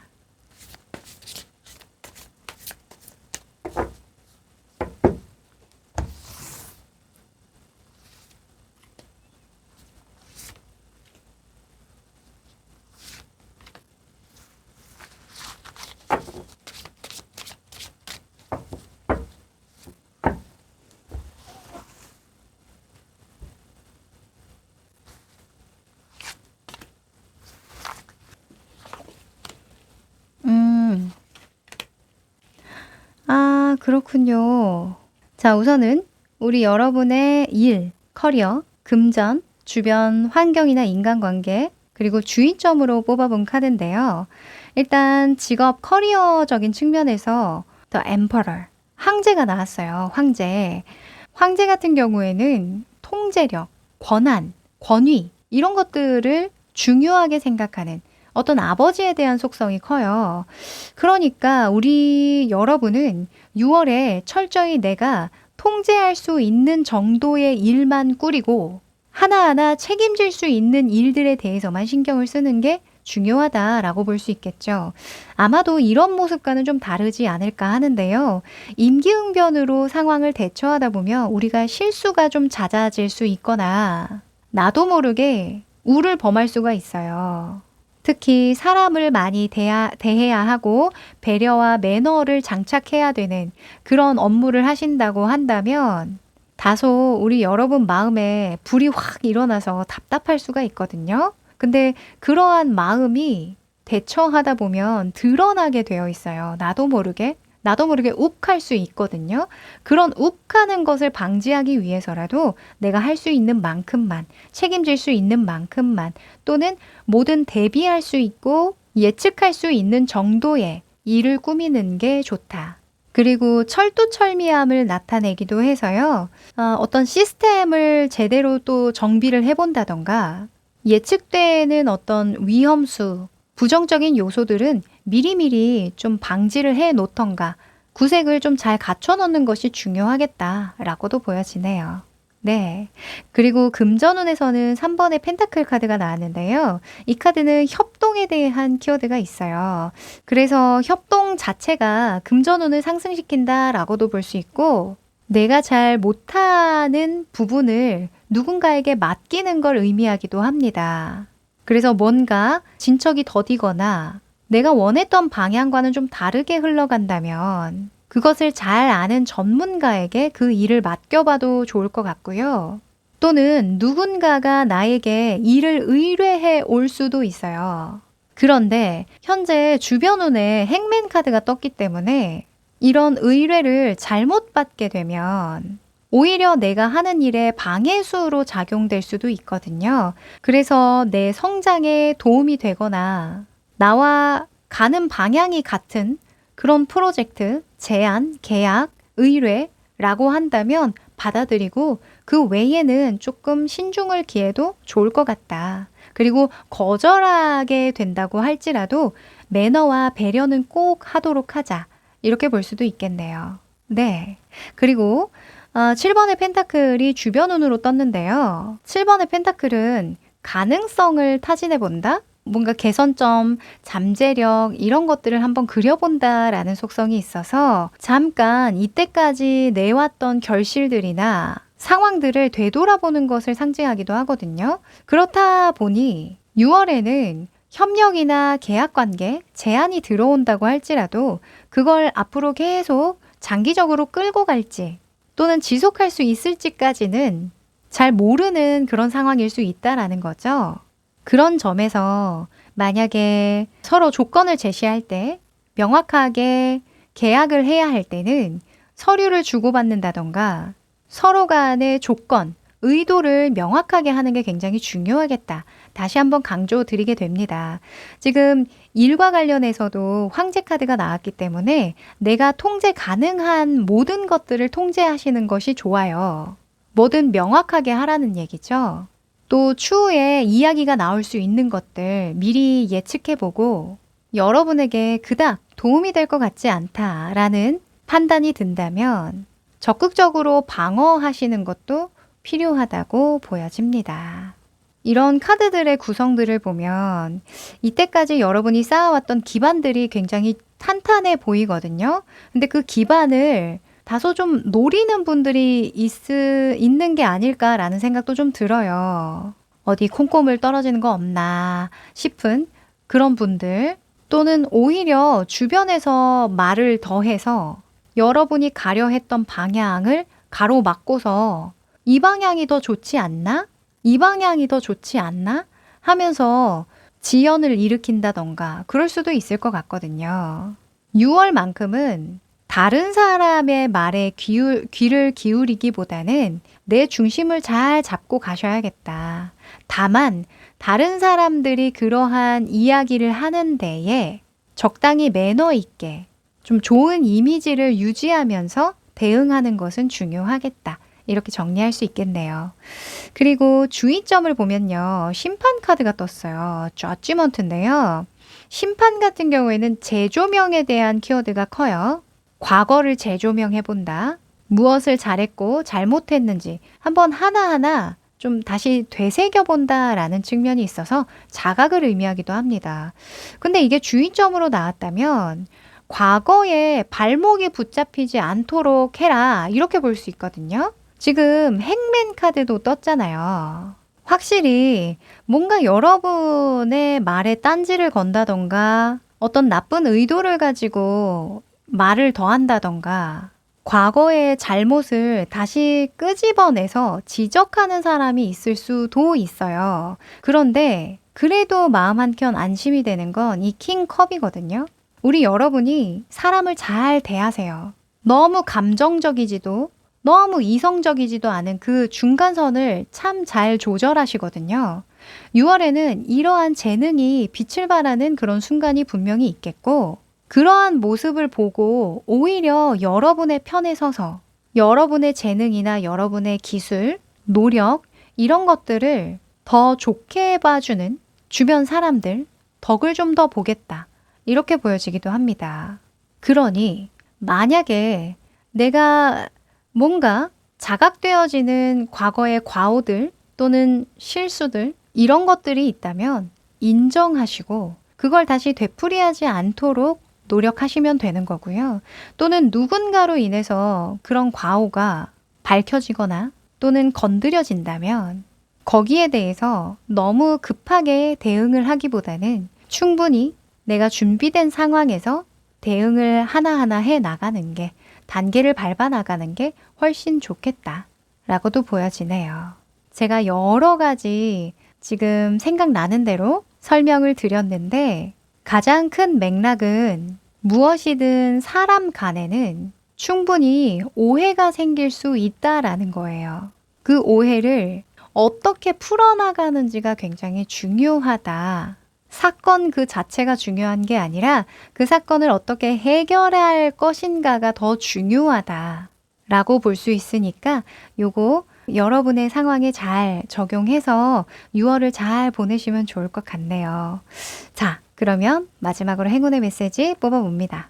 A: 그렇군요. 자, 우선은 우리 여러분의 일, 커리어, 금전, 주변 환경이나 인간관계, 그리고 주의점으로 뽑아본 카드인데요. 일단 직업 커리어적인 측면에서 The Emperor, 황제가 나왔어요. 황제. 황제 같은 경우에는 통제력, 권한, 권위 이런 것들을 중요하게 생각하는 어떤 아버지에 대한 속성이 커요. 그러니까 우리 여러분은 6월에 철저히 내가 통제할 수 있는 정도의 일만 꾸리고 하나하나 책임질 수 있는 일들에 대해서만 신경을 쓰는 게 중요하다라고 볼 수 있겠죠. 아마도 이런 모습과는 좀 다르지 않을까 하는데요. 임기응변으로 상황을 대처하다 보면 우리가 실수가 좀 잦아질 수 있거나 나도 모르게 우를 범할 수가 있어요. 특히 사람을 많이 대해야 하고 배려와 매너를 장착해야 되는 그런 업무를 하신다고 한다면 다소 우리 여러분 마음에 불이 확 일어나서 답답할 수가 있거든요. 근데 그러한 마음이 대처하다 보면 드러나게 되어 있어요. 나도 모르게 욱할 수 있거든요. 그런 욱하는 것을 방지하기 위해서라도 내가 할 수 있는 만큼만, 책임질 수 있는 만큼만, 또는 뭐든 대비할 수 있고 예측할 수 있는 정도의 일을 꾸미는 게 좋다. 그리고 철두철미함을 나타내기도 해서요. 어떤 시스템을 제대로 또 정비를 해본다던가 예측되는 어떤 위험수, 부정적인 요소들은 미리미리 좀 방지를 해 놓던가 구색을 좀 잘 갖춰 놓는 것이 중요하겠다라고도 보여지네요. 네. 그리고 금전운에서는 3번의 펜타클 카드가 나왔는데요. 이 카드는 협동에 대한 키워드가 있어요. 그래서 협동 자체가 금전운을 상승시킨다라고도 볼 수 있고 내가 잘 못하는 부분을 누군가에게 맡기는 걸 의미하기도 합니다. 그래서 뭔가 진척이 더디거나 내가 원했던 방향과는 좀 다르게 흘러간다면 그것을 잘 아는 전문가에게 그 일을 맡겨봐도 좋을 것 같고요. 또는 누군가가 나에게 일을 의뢰해 올 수도 있어요. 그런데 현재 주변 운에 행맨 카드가 떴기 때문에 이런 의뢰를 잘못 받게 되면 오히려 내가 하는 일에 방해수로 작용될 수도 있거든요. 그래서 내 성장에 도움이 되거나 나와 가는 방향이 같은 그런 프로젝트, 제안, 계약, 의뢰라고 한다면 받아들이고 그 외에는 조금 신중을 기해도 좋을 것 같다. 그리고 거절하게 된다고 할지라도 매너와 배려는 꼭 하도록 하자. 이렇게 볼 수도 있겠네요. 네. 그리고 7번의 펜타클이 주변운으로 떴는데요. 7번의 펜타클은 가능성을 타진해 본다? 뭔가 개선점, 잠재력 이런 것들을 한번 그려본다라는 속성이 있어서 잠깐 이때까지 내왔던 결실들이나 상황들을 되돌아보는 것을 상징하기도 하거든요. 그렇다 보니 6월에는 협력이나 계약 관계, 제안이 들어온다고 할지라도 그걸 앞으로 계속 장기적으로 끌고 갈지 또는 지속할 수 있을지까지는 잘 모르는 그런 상황일 수 있다라는 거죠. 그런 점에서 만약에 서로 조건을 제시할 때 명확하게 계약을 해야 할 때는 서류를 주고받는다던가 서로 간의 조건, 의도를 명확하게 하는 게 굉장히 중요하겠다. 다시 한번 강조드리게 됩니다. 지금 일과 관련해서도 황제 카드가 나왔기 때문에 내가 통제 가능한 모든 것들을 통제하시는 것이 좋아요. 뭐든 명확하게 하라는 얘기죠. 또 추후에 이야기가 나올 수 있는 것들 미리 예측해보고 여러분에게 그닥 도움이 될 것 같지 않다라는 판단이 든다면 적극적으로 방어하시는 것도 필요하다고 보여집니다. 이런 카드들의 구성들을 보면 이때까지 여러분이 쌓아왔던 기반들이 굉장히 탄탄해 보이거든요. 근데 그 기반을 다소 좀 노리는 분들이 있는 게 아닐까라는 생각도 좀 들어요. 어디 콩고물 떨어지는 거 없나 싶은 그런 분들 또는 오히려 주변에서 말을 더해서 여러분이 가려 했던 방향을 가로막고서 이 방향이 더 좋지 않나? 이 방향이 더 좋지 않나? 하면서 지연을 일으킨다던가 그럴 수도 있을 것 같거든요. 6월만큼은 다른 사람의 말에 귀를 기울이기보다는 내 중심을 잘 잡고 가셔야겠다. 다만 다른 사람들이 그러한 이야기를 하는 데에 적당히 매너 있게 좀 좋은 이미지를 유지하면서 대응하는 것은 중요하겠다. 이렇게 정리할 수 있겠네요. 그리고 주의점을 보면요. 심판 카드가 떴어요. 저지먼트인데요. 심판 같은 경우에는 재조명에 대한 키워드가 커요. 과거를 재조명해본다. 무엇을 잘했고 잘못했는지 한번 하나하나 좀 다시 되새겨본다라는 측면이 있어서 자각을 의미하기도 합니다. 근데 이게 주의점으로 나왔다면 과거에 발목이 붙잡히지 않도록 해라. 이렇게 볼 수 있거든요. 지금 행맨 카드도 떴잖아요. 확실히 뭔가 여러분의 말에 딴지를 건다던가 어떤 나쁜 의도를 가지고 말을 더한다던가 과거의 잘못을 다시 끄집어내서 지적하는 사람이 있을 수도 있어요. 그런데 그래도 마음 한켠 안심이 되는 건 이 킹컵이거든요. 우리 여러분이 사람을 잘 대하세요. 너무 감정적이지도 너무 이성적이지도 않은 그 중간선을 참 잘 조절하시거든요. 6월에는 이러한 재능이 빛을 발하는 그런 순간이 분명히 있겠고 그러한 모습을 보고 오히려 여러분의 편에 서서 여러분의 재능이나 여러분의 기술, 노력 이런 것들을 더 좋게 봐주는 주변 사람들 덕을 좀 더 보겠다. 이렇게 보여지기도 합니다. 그러니 만약에 내가 뭔가 자각되어지는 과거의 과오들 또는 실수들 이런 것들이 있다면 인정하시고 그걸 다시 되풀이하지 않도록 노력하시면 되는 거고요. 또는 누군가로 인해서 그런 과오가 밝혀지거나 또는 건드려진다면 거기에 대해서 너무 급하게 대응을 하기보다는 충분히 내가 준비된 상황에서 대응을 하나하나 해 나가는 게 단계를 밟아 나가는 게 훨씬 좋겠다라고도 보여지네요. 제가 여러 가지 지금 생각나는 대로 설명을 드렸는데 가장 큰 맥락은 무엇이든 사람 간에는 충분히 오해가 생길 수 있다라는 거예요. 그 오해를 어떻게 풀어나가는지가 굉장히 중요하다. 사건 그 자체가 중요한 게 아니라 그 사건을 어떻게 해결할 것인가가 더 중요하다라고 볼 수 있으니까 요거 여러분의 상황에 잘 적용해서 6월을 잘 보내시면 좋을 것 같네요. 자, 그러면 마지막으로 행운의 메시지 뽑아봅니다.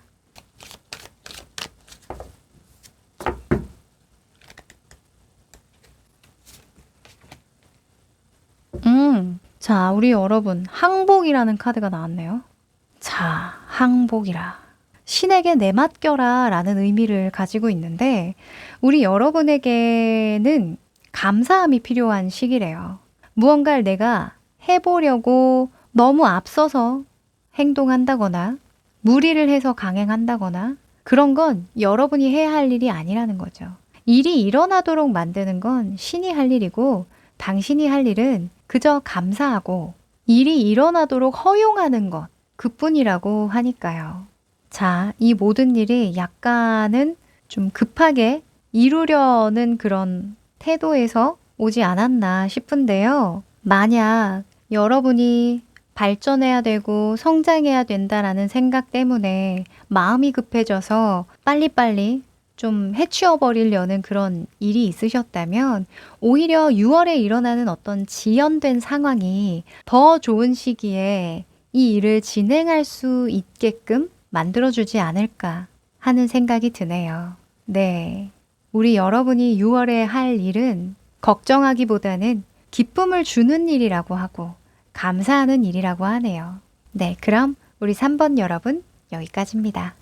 A: 자, 우리 여러분 항복이라는 카드가 나왔네요. 자, 항복이라. 신에게 내맡겨라 라는 의미를 가지고 있는데 우리 여러분에게는 감사함이 필요한 시기래요. 무언가를 내가 해보려고 너무 앞서서 행동한다거나 무리를 해서 강행한다거나 그런 건 여러분이 해야 할 일이 아니라는 거죠. 일이 일어나도록 만드는 건 신이 할 일이고 당신이 할 일은 그저 감사하고 일이 일어나도록 허용하는 것 그뿐이라고 하니까요. 자, 이 모든 일이 약간은 좀 급하게 이루려는 그런 태도에서 오지 않았나 싶은데요. 만약 여러분이 발전해야 되고 성장해야 된다라는 생각 때문에 마음이 급해져서 빨리빨리 좀 해치워 버리려는 그런 일이 있으셨다면 오히려 6월에 일어나는 어떤 지연된 상황이 더 좋은 시기에 이 일을 진행할 수 있게끔 만들어주지 않을까 하는 생각이 드네요. 네. 우리 여러분이 6월에 할 일은 걱정하기보다는 기쁨을 주는 일이라고 하고 감사하는 일이라고 하네요. 네, 그럼 우리 3번 여러분 여기까지입니다.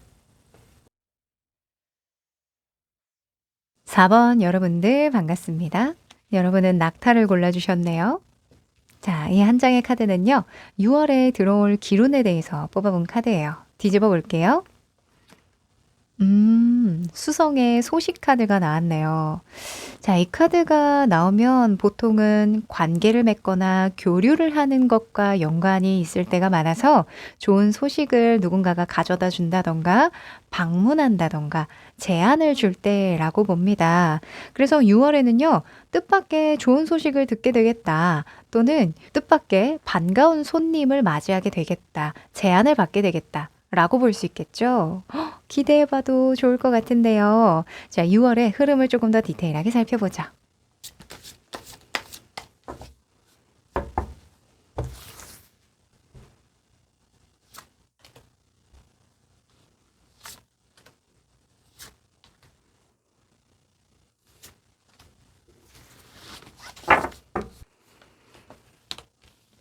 A: 4번 여러분들 반갑습니다. 여러분은 낙타를 골라주셨네요. 자, 이 한 장의 카드는요. 6월에 들어올 기운에 대해서 뽑아본 카드예요. 뒤집어 볼게요. 수성의 소식 카드가 나왔네요. 자, 이 카드가 나오면 보통은 관계를 맺거나 교류를 하는 것과 연관이 있을 때가 많아서 좋은 소식을 누군가가 가져다 준다던가 방문한다던가 제안을 줄 때라고 봅니다. 그래서 6월에는요, 뜻밖의 좋은 소식을 듣게 되겠다. 또는 뜻밖의 반가운 손님을 맞이하게 되겠다. 제안을 받게 되겠다. 라고 볼 수 있겠죠. 기대해봐도 좋을 것 같은데요. 자, 6월의 흐름을 조금 더 디테일하게 살펴보자.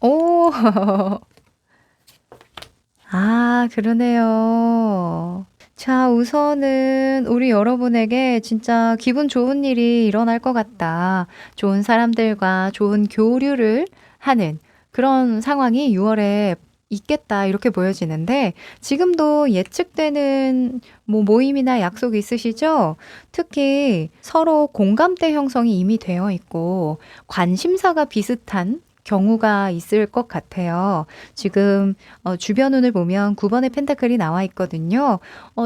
A: 오, 아, 그러네요. 자, 우선은 우리 여러분에게 진짜 기분 좋은 일이 일어날 것 같다. 좋은 사람들과 좋은 교류를 하는 그런 상황이 6월에 있겠다. 이렇게 보여지는데 지금도 예측되는 뭐 모임이나 약속이 있으시죠? 특히 서로 공감대 형성이 이미 되어 있고 관심사가 비슷한 경우가 있을 것 같아요. 지금 주변 운을 보면 9번의 펜타클이 나와 있거든요.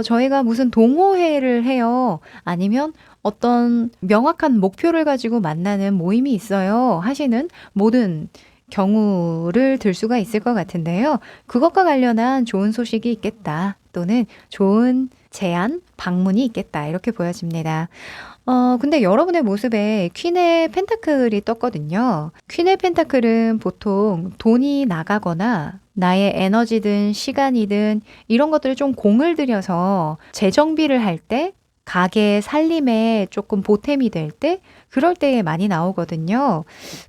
A: 저희가 무슨 동호회를 해요. 아니면 어떤 명확한 목표를 가지고 만나는 모임이 있어요. 하시는 모든 경우를 들 수가 있을 것 같은데요. 그것과 관련한 좋은 소식이 있겠다. 또는 좋은 제안, 방문이 있겠다. 이렇게 보여집니다. 근데 여러분의 모습에 퀸의 펜타클이 떴거든요. 퀸의 펜타클은 보통 돈이 나가거나 나의 에너지든 시간이든 이런 것들을 좀 공을 들여서 재정비를 할 때, 가게 살림에 조금 보탬이 될 때, 그럴 때에 많이 나오거든요.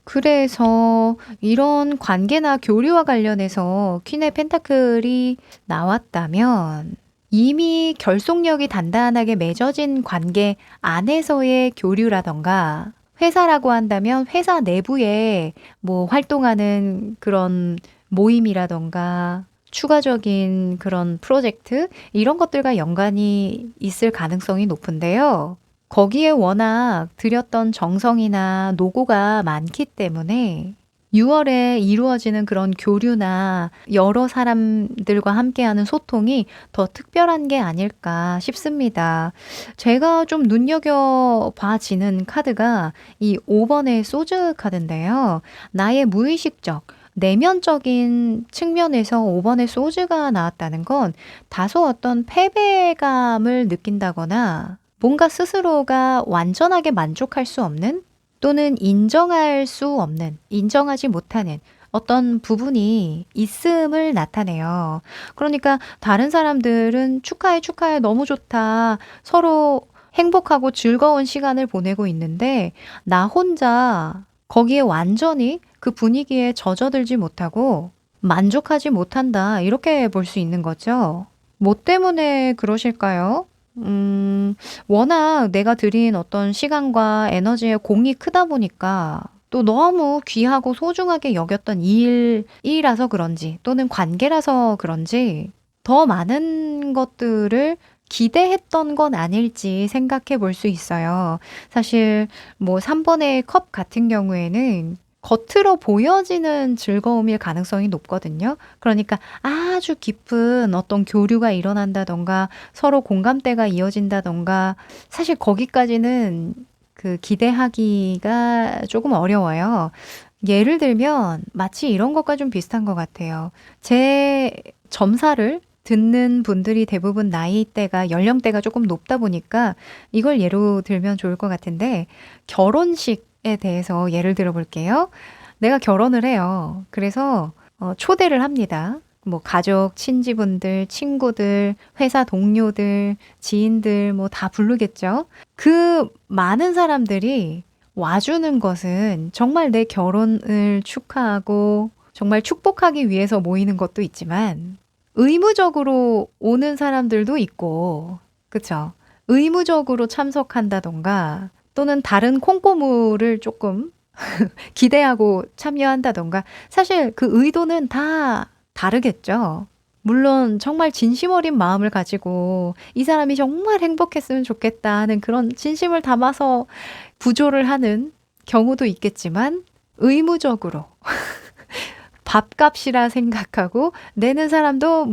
A: 그래서 이런 관계나 교류와 관련해서 퀸의 펜타클이 나왔다면 이미 결속력이 단단하게 맺어진 관계 안에서의 교류라던가 회사라고 한다면 회사 내부에 뭐 활동하는 그런 모임이라던가 추가적인 그런 프로젝트 이런 것들과 연관이 있을 가능성이 높은데요. 거기에 워낙 들였던 정성이나 노고가 많기 때문에 6월에 이루어지는 그런 교류나 여러 사람들과 함께하는 소통이 더 특별한 게 아닐까 싶습니다. 제가 좀 눈여겨봐지는 카드가 이 5번의 소즈 카드인데요. 나의 무의식적, 내면적인 측면에서 5번의 소즈가 나왔다는 건 다소 어떤 패배감을 느낀다거나 뭔가 스스로가 완전하게 만족할 수 없는 또는 인정할 수 없는, 인정하지 못하는 어떤 부분이 있음을 나타내요. 그러니까 다른 사람들은 축하해, 축하해, 너무 좋다. 서로 행복하고 즐거운 시간을 보내고 있는데 나 혼자 거기에 완전히 그 분위기에 젖어들지 못하고 만족하지 못한다. 이렇게 볼 수 있는 거죠. 뭐 때문에 그러실까요? 워낙 내가 들인 어떤 시간과 에너지의 공이 크다 보니까 또 너무 귀하고 소중하게 여겼던 일이라서 그런지 또는 관계라서 그런지 더 많은 것들을 기대했던 건 아닐지 생각해 볼 수 있어요. 사실 뭐 3번의 컵 같은 경우에는 겉으로 보여지는 즐거움일 가능성이 높거든요. 그러니까 아주 깊은 어떤 교류가 일어난다던가 서로 공감대가 이어진다던가 사실 거기까지는 기대하기가 조금 어려워요. 예를 들면 마치 이런 것과 좀 비슷한 것 같아요. 제 점사를 듣는 분들이 대부분 나이대가 연령대가 조금 높다 보니까 이걸 예로 들면 좋을 것 같은데 결혼식에 대해서 예를 들어 볼게요. 내가 결혼을 해요. 그래서 초대를 합니다. 뭐 가족, 친지분들, 친구들, 회사 동료들, 지인들 뭐 다 부르겠죠. 그 많은 사람들이 와주는 것은 정말 내 결혼을 축하하고 정말 축복하기 위해서 모이는 것도 있지만 의무적으로 오는 사람들도 있고, 그쵸? 의무적으로 참석한다던가 또는 다른 콩고물을 조금 기대하고 참여한다던가 사실 그 의도는 다 다르겠죠. 물론 정말 진심 어린 마음을 가지고 이 사람이 정말 행복했으면 좋겠다 하는 그런 진심을 담아서 부조를 하는 경우도 있겠지만 의무적으로 밥값이라 생각하고 내는 사람도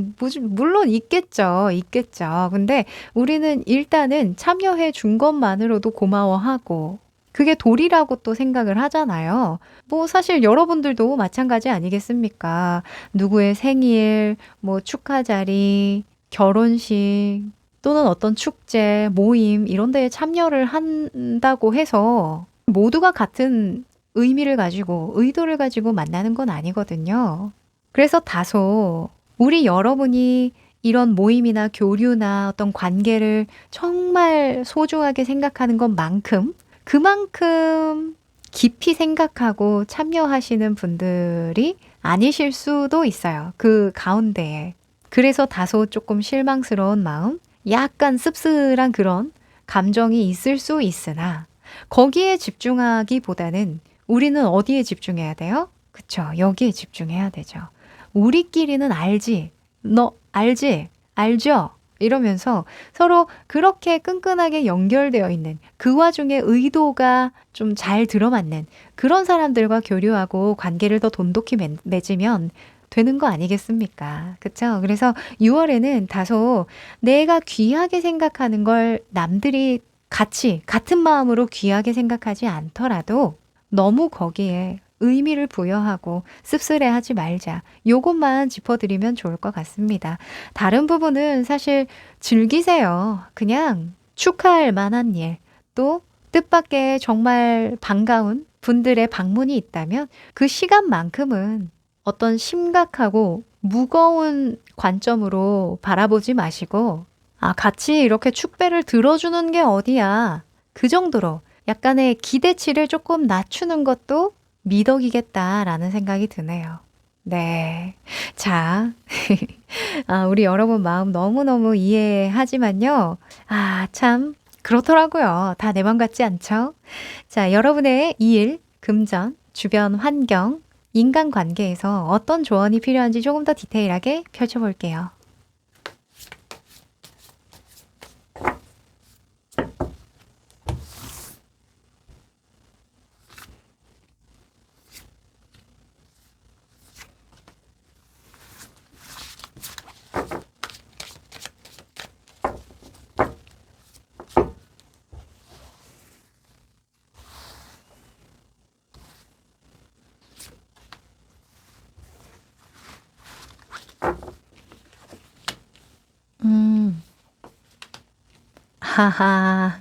A: 물론 있겠죠. 있겠죠. 근데 우리는 일단은 참여해 준 것만으로도 고마워하고 그게 도리라고 또 생각을 하잖아요. 뭐 사실 여러분들도 마찬가지 아니겠습니까? 누구의 생일, 뭐 축하 자리, 결혼식 또는 어떤 축제, 모임 이런 데에 참여를 한다고 해서 모두가 같은 의미를 가지고 의도를 가지고 만나는 건 아니거든요. 그래서 다소 우리 여러분이 이런 모임이나 교류나 어떤 관계를 정말 소중하게 생각하는 것만큼 그만큼 깊이 생각하고 참여하시는 분들이 아니실 수도 있어요. 그 가운데에. 그래서 다소 조금 실망스러운 마음, 약간 씁쓸한 그런 감정이 있을 수 있으나 거기에 집중하기보다는 우리는 어디에 집중해야 돼요? 그쵸. 여기에 집중해야 되죠. 우리끼리는 알지. 너 알지? 알죠? 이러면서 서로 그렇게 끈끈하게 연결되어 있는 그 와중에 의도가 좀 잘 들어맞는 그런 사람들과 교류하고 관계를 더 돈독히 맺으면 되는 거 아니겠습니까? 그쵸? 그래서 6월에는 다소 내가 귀하게 생각하는 걸 남들이 같은 마음으로 귀하게 생각하지 않더라도 너무 거기에 의미를 부여하고 씁쓸해하지 말자. 요것만 짚어드리면 좋을 것 같습니다. 다른 부분은 사실 즐기세요. 그냥 축하할 만한 일, 또 뜻밖의 정말 반가운 분들의 방문이 있다면 그 시간만큼은 어떤 심각하고 무거운 관점으로 바라보지 마시고 같이 이렇게 축배를 들어주는 게 어디야. 그 정도로 약간의 기대치를 조금 낮추는 것도 미덕이겠다라는 생각이 드네요. 네. 자, 우리 여러분 마음 너무너무 이해하지만요. 참, 그렇더라고요. 다 내 맘 같지 않죠? 자, 여러분의 일, 금전, 주변 환경, 인간관계에서 어떤 조언이 필요한지 조금 더 디테일하게 펼쳐볼게요. 음, 하하.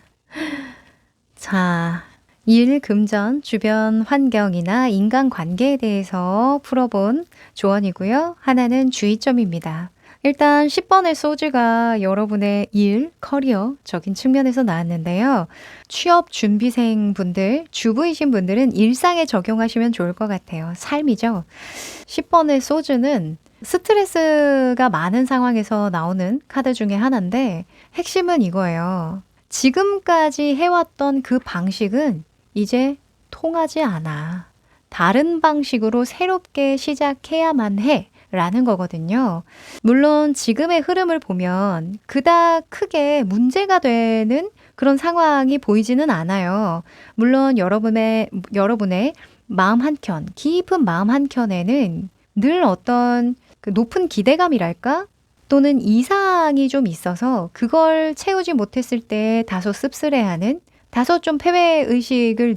A: 자, 일, 금전, 주변 환경이나 인간관계에 대해서 풀어본 조언이고요. 하나는 주의점입니다. 일단 10번의 소지가 여러분의 일, 커리어적인 측면에서 나왔는데요. 취업 준비생 분들, 주부이신 분들은 일상에 적용하시면 좋을 것 같아요. 삶이죠. 10번의 소주는 스트레스가 많은 상황에서 나오는 카드 중에 하나인데 핵심은 이거예요. 지금까지 해왔던 그 방식은 이제 통하지 않아. 다른 방식으로 새롭게 시작해야만 해. 라는 거거든요. 물론 지금의 흐름을 보면 그닥 크게 문제가 되는 그런 상황이 보이지는 않아요. 물론 여러분의 마음 한켠, 깊은 마음 한켠에는 늘 어떤 그 높은 기대감이랄까? 또는 이상이 좀 있어서 그걸 채우지 못했을 때 다소 씁쓸해하는, 다소 좀 패배감을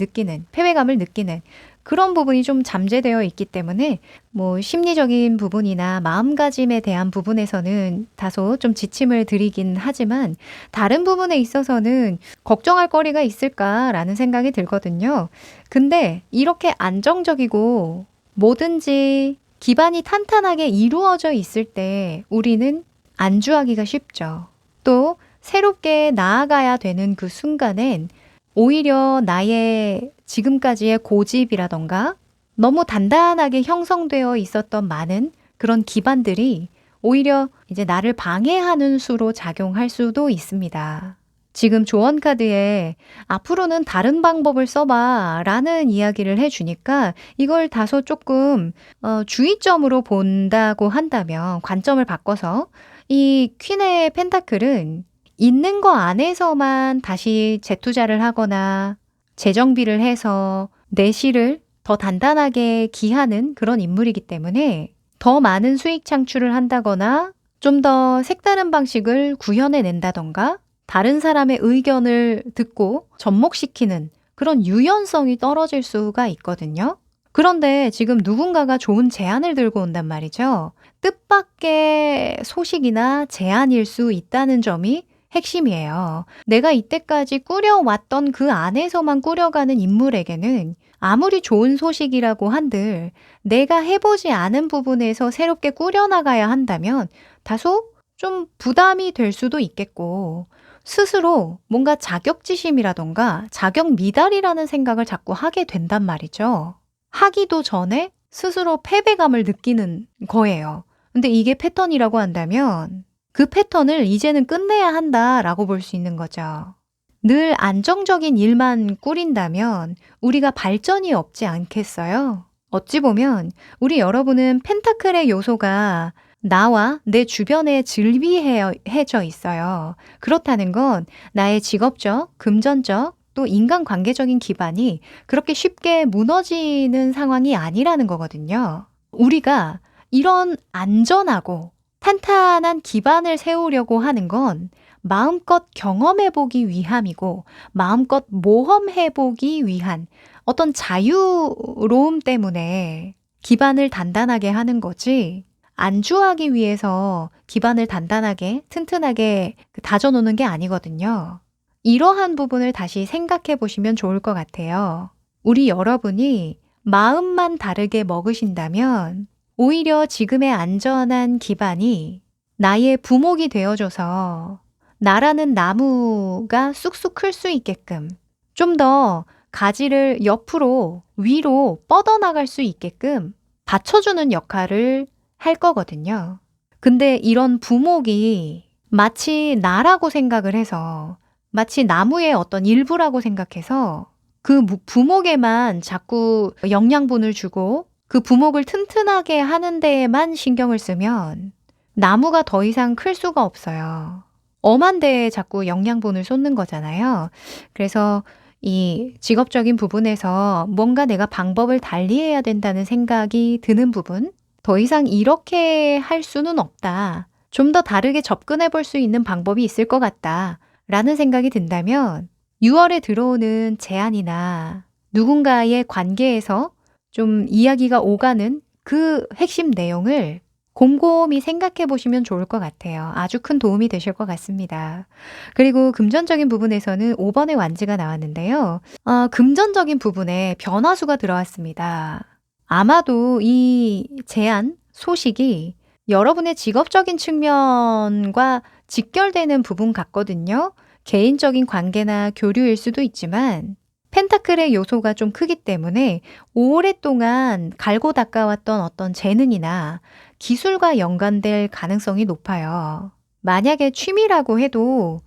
A: 느끼는 그런 부분이 좀 잠재되어 있기 때문에 뭐 심리적인 부분이나 마음가짐에 대한 부분에서는 다소 좀 지침을 드리긴 하지만 다른 부분에 있어서는 걱정할 거리가 있을까라는 생각이 들거든요. 근데 이렇게 안정적이고 뭐든지 기반이 탄탄하게 이루어져 있을 때 우리는 안주하기가 쉽죠. 또 새롭게 나아가야 되는 그 순간엔 오히려 나의 지금까지의 고집이라던가 너무 단단하게 형성되어 있었던 많은 그런 기반들이 오히려 이제 나를 방해하는 수로 작용할 수도 있습니다. 지금 조언 카드에 앞으로는 다른 방법을 써봐 라는 이야기를 해주니까 이걸 다소 조금 주의점으로 본다고 한다면 관점을 바꿔서 이 퀸의 펜타클은 있는 거 안에서만 다시 재투자를 하거나 재정비를 해서 내실을 더 단단하게 기하는 그런 인물이기 때문에 더 많은 수익 창출을 한다거나 좀 더 색다른 방식을 구현해낸다던가 다른 사람의 의견을 듣고 접목시키는 그런 유연성이 떨어질 수가 있거든요. 그런데 지금 누군가가 좋은 제안을 들고 온단 말이죠. 뜻밖의 소식이나 제안일 수 있다는 점이 핵심이에요. 내가 이때까지 꾸려왔던 그 안에서만 꾸려가는 인물에게는 아무리 좋은 소식이라고 한들 내가 해보지 않은 부분에서 새롭게 꾸려나가야 한다면 다소 좀 부담이 될 수도 있겠고 스스로 뭔가 자격지심이라던가 자격 미달이라는 생각을 자꾸 하게 된단 말이죠. 하기도 전에 스스로 패배감을 느끼는 거예요. 근데 이게 패턴이라고 한다면 그 패턴을 이제는 끝내야 한다라고 볼 수 있는 거죠. 늘 안정적인 일만 꾸린다면 우리가 발전이 없지 않겠어요? 어찌 보면 우리 여러분은 펜타클의 요소가 나와 내 주변에 즐비해져 있어요. 그렇다는 건 나의 직업적, 금전적, 또 인간관계적인 기반이 그렇게 쉽게 무너지는 상황이 아니라는 거거든요. 우리가 이런 안전하고 탄탄한 기반을 세우려고 하는 건 마음껏 경험해보기 위함이고 마음껏 모험해보기 위한 어떤 자유로움 때문에 기반을 단단하게 하는 거지 안주하기 위해서 기반을 단단하게 튼튼하게 다져놓는 게 아니거든요. 이러한 부분을 다시 생각해 보시면 좋을 것 같아요. 우리 여러분이 마음만 다르게 먹으신다면 오히려 지금의 안전한 기반이 나의 부목이 되어줘서 나라는 나무가 쑥쑥 클 수 있게끔 좀 더 가지를 옆으로 위로 뻗어나갈 수 있게끔 받쳐주는 역할을 할 거거든요. 근데 이런 부목이 마치 나라고 생각을 해서 마치 나무의 어떤 일부라고 생각해서 그 부목에만 자꾸 영양분을 주고 그 부목을 튼튼하게 하는 데에만 신경을 쓰면 나무가 더 이상 클 수가 없어요. 엄한 데에 자꾸 영양분을 쏟는 거잖아요. 그래서 이 직업적인 부분에서 뭔가 내가 방법을 달리해야 된다는 생각이 드는 부분, 더 이상 이렇게 할 수는 없다. 좀 더 다르게 접근해 볼 수 있는 방법이 있을 것 같다. 라는 생각이 든다면 6월에 들어오는 제안이나 누군가의 관계에서 좀 이야기가 오가는 그 핵심 내용을 곰곰이 생각해 보시면 좋을 것 같아요. 아주 큰 도움이 되실 것 같습니다. 그리고 금전적인 부분에서는 5번의 완지가 나왔는데요. 금전적인 부분에 변화수가 들어왔습니다. 아마도 이 제안, 소식이 여러분의 직업적인 측면과 직결되는 부분 같거든요. 개인적인 관계나 교류일 수도 있지만 펜타클의 요소가 좀 크기 때문에 오랫동안 갈고 닦아왔던 어떤 재능이나 기술과 연관될 가능성이 높아요. 만약에 취미라고 해도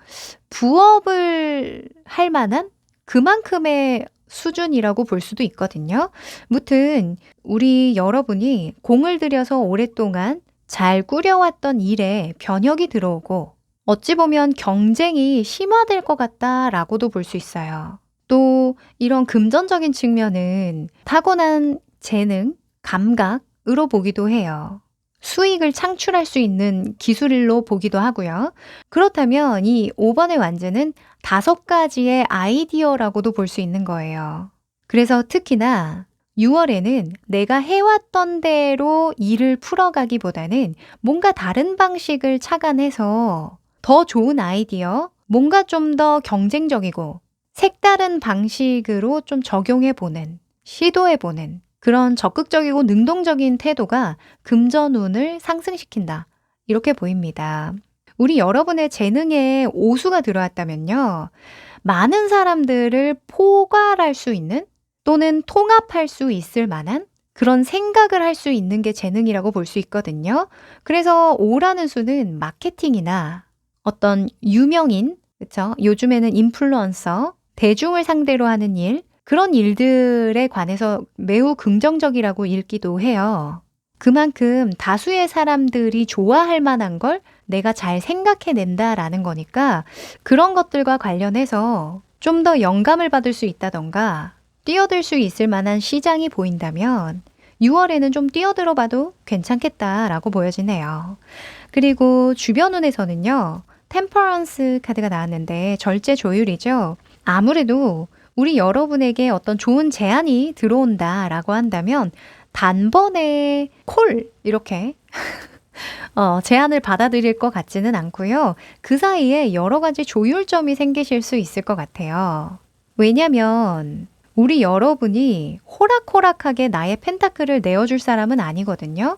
A: 부업을 할 만한 그만큼의 수준이라고 볼 수도 있거든요. 무튼 우리 여러분이 공을 들여서 오랫동안 잘 꾸려왔던 일에 변혁이 들어오고 어찌 보면 경쟁이 심화될 것 같다라고도 볼 수 있어요. 또 이런 금전적인 측면은 타고난 재능, 감각으로 보기도 해요. 수익을 창출할 수 있는 기술로 보기도 하고요. 그렇다면 이 5번의 완제는 5가지의 아이디어라고도 볼 수 있는 거예요. 그래서 특히나 6월에는 내가 해왔던 대로 일을 풀어가기보다는 뭔가 다른 방식을 착안해서 더 좋은 아이디어, 뭔가 좀 더 경쟁적이고 색다른 방식으로 좀 적용해보는, 시도해보는 그런 적극적이고 능동적인 태도가 금전운을 상승시킨다. 이렇게 보입니다. 우리 여러분의 재능에 오수가 들어왔다면요. 많은 사람들을 포괄할 수 있는 또는 통합할 수 있을 만한 그런 생각을 할 수 있는 게 재능이라고 볼 수 있거든요. 그래서 5라는 수는 마케팅이나 어떤 유명인, 그쵸? 요즘에는 인플루언서, 대중을 상대로 하는 일, 그런 일들에 관해서 매우 긍정적이라고 읽기도 해요. 그만큼 다수의 사람들이 좋아할 만한 걸 내가 잘 생각해낸다라는 거니까 그런 것들과 관련해서 좀 더 영감을 받을 수 있다던가 뛰어들 수 있을 만한 시장이 보인다면 6월에는 좀 뛰어들어 봐도 괜찮겠다라고 보여지네요. 그리고 주변운에서는요. 템퍼런스 카드가 나왔는데 절제 조율이죠. 아무래도 우리 여러분에게 어떤 좋은 제안이 들어온다라고 한다면 단번에 콜 이렇게 제안을 받아들일 것 같지는 않고요. 그 사이에 여러 가지 조율점이 생기실 수 있을 것 같아요. 왜냐면 우리 여러분이 호락호락하게 나의 펜타클을 내어줄 사람은 아니거든요.